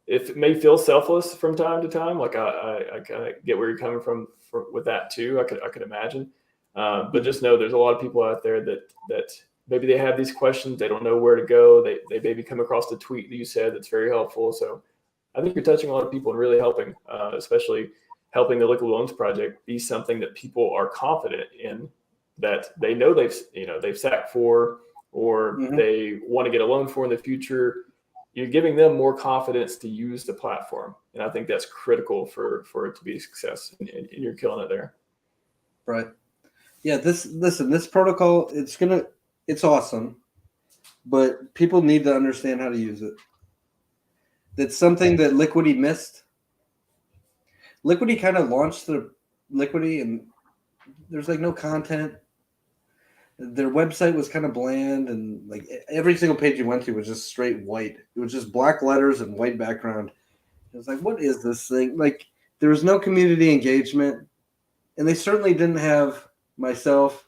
If it may feel selfless from time to time, like I kind of get where you're coming from with that too. I could imagine, but just know there's a lot of people out there that maybe they have these questions, they don't know where to go. They maybe come across the tweet that you said that's very helpful. So I think you're touching a lot of people and really helping, especially helping the Liquid Loans Project be something that people are confident in, that they know they've sat for or they want to get a loan for in the future. You're giving them more confidence to use the platform. And I think that's critical for it to be a success, and you're killing it there. Right. Yeah. This protocol, it's awesome, but people need to understand how to use it. That's something that Liquidity missed. Liquidity kind of launched the Liquidity and there's like no content. Their website was kind of bland, and like every single page you went to was just straight white. It was just black letters and white background. It was like, what is this thing? Like there was no community engagement, and they certainly didn't have myself.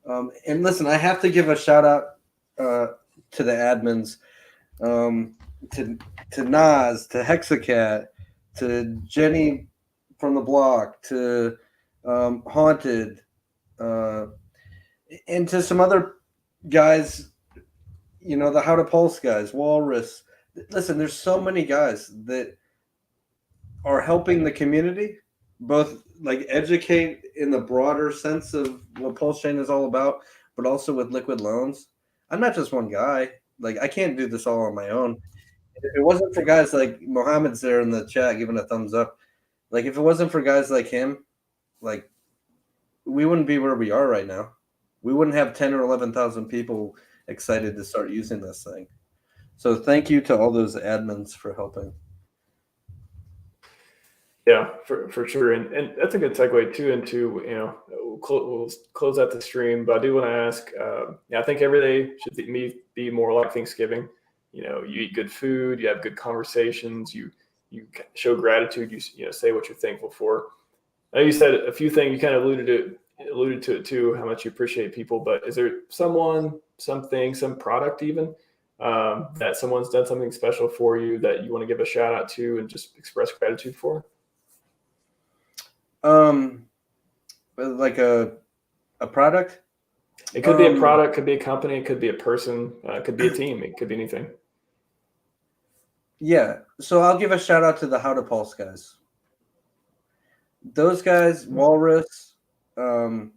And listen, I have to give a shout out to the admins, to Nas, to Hexacat, to Jenny from the block, to Haunted. And to some other guys, the How to Pulse guys, Walrus. Listen, there's so many guys that are helping the community, both like educate in the broader sense of what PulseChain is all about, but also with liquid loans. I'm not just one guy. Like I can't do this all on my own. If it wasn't for guys like Mohammed's there in the chat giving a thumbs up, like if it wasn't for guys like him, like we wouldn't be where we are right now. We wouldn't have 10 or 11,000 people excited to start using this thing. So thank you to all those admins for helping. Yeah, for sure. And that's a good segue too into, we'll close out the stream, but I do want to ask, I think every day should be more like Thanksgiving. You eat good food, you have good conversations, you show gratitude, you say what you're thankful for. I know you said a few things, you kind of alluded to it too, how much you appreciate people, but is there someone, something, some product even that someone's done something special for you that you want to give a shout out to and just express gratitude for? Like a product? It could be a product, could be a company, it could be a person, it could be a team, it could be anything. Yeah, so I'll give a shout out to the How to Pulse guys. Those guys, Walrus, and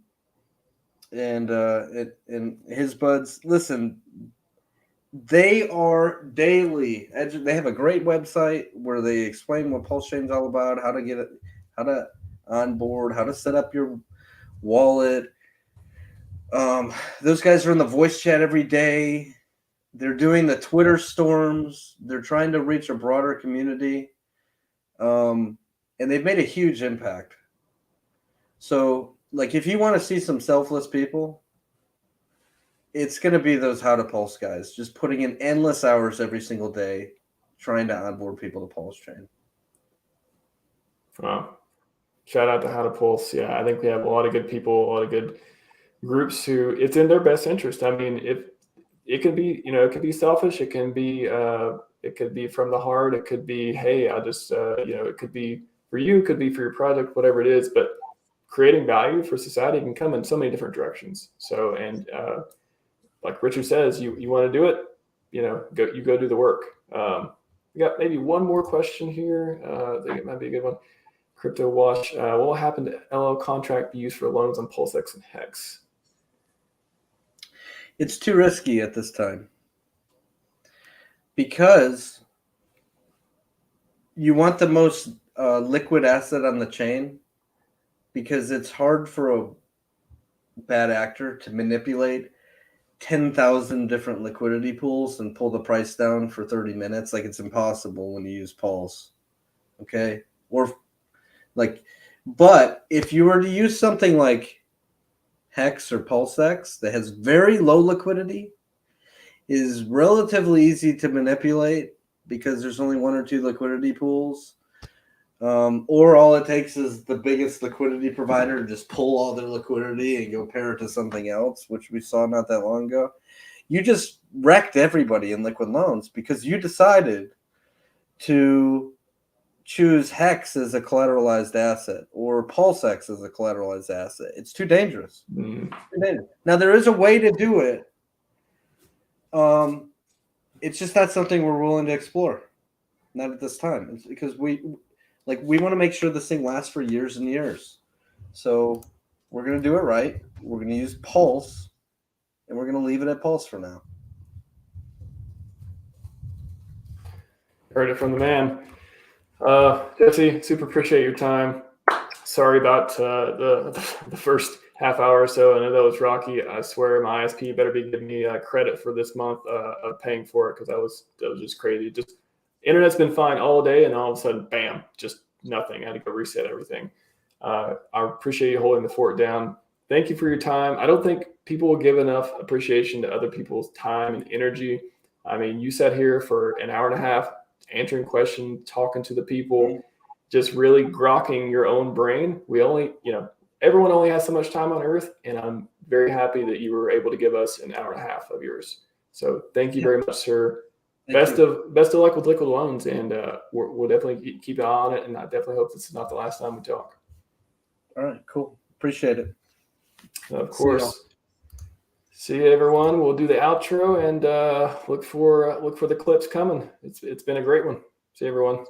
his buds. Listen, They are daily. They have a great website where they explain what PulseChain's all about, how to get it, how to onboard, how to set up your wallet. Those guys are in the voice chat every day. They're doing the Twitter storms. They're trying to reach a broader community. And they've made a huge impact. So, like, if you want to see some selfless people, it's going to be those How to Pulse guys, just putting in endless hours every single day, trying to onboard people to PulseChain. Wow. Shout out to How to Pulse. Yeah, I think we have a lot of good people, a lot of good groups who it's in their best interest. I mean, if it can be, it could be selfish. It can be from the heart. It could be, hey, I just, it could be for you, it could be for your project, whatever it is. But creating value for society can come in so many different directions. So, and like Richard says, you want to do it, go do the work. We got maybe one more question here. I think it might be a good one. Crypto Wash. What will happen to LL contract be used for loans on PulseX and Hex? It's too risky at this time because you want the most liquid asset on the chain, because it's hard for a bad actor to manipulate 10,000 different liquidity pools and pull the price down for 30 minutes. Like, it's impossible when you use Pulse. Okay. But if you were to use something like Hex or PulseX that has very low liquidity, is relatively easy to manipulate because there's only one or two liquidity pools. Or all it takes is the biggest liquidity provider to just pull all their liquidity and go pair it to something else, which we saw not that long ago. You just wrecked everybody in liquid loans because you decided to choose Hex as a collateralized asset or PulseX as a collateralized asset. It's too dangerous. Now, there is a way to do it. It's just not something we're willing to explore. Not at this time. It's because we want to make sure this thing lasts for years and years. So we're going to do it right. We're going to use Pulse, and we're going to leave it at Pulse for now. Heard it from the man. Jesse, super appreciate your time. Sorry about the first half hour or so. I know that was rocky. I swear my ISP better be giving me credit for this month of paying for it, because that was just crazy. Just internet's been fine all day, and all of a sudden, bam, just nothing. I had to go reset everything. I appreciate you holding the fort down. Thank you for your time. I don't think people will give enough appreciation to other people's time and energy. I mean, you sat here for an hour and a half answering questions, talking to the people, just really grokking your own brain. Everyone only has so much time on Earth, and I'm very happy that you were able to give us an hour and a half of yours. So thank you very much, sir. Best of luck with liquid loans, and we'll definitely keep an eye on it. And I definitely hope this is not the last time we talk. All right, cool. Appreciate it. Of course. See you, everyone. We'll do the outro and look for the clips coming. It's been a great one. See you, everyone.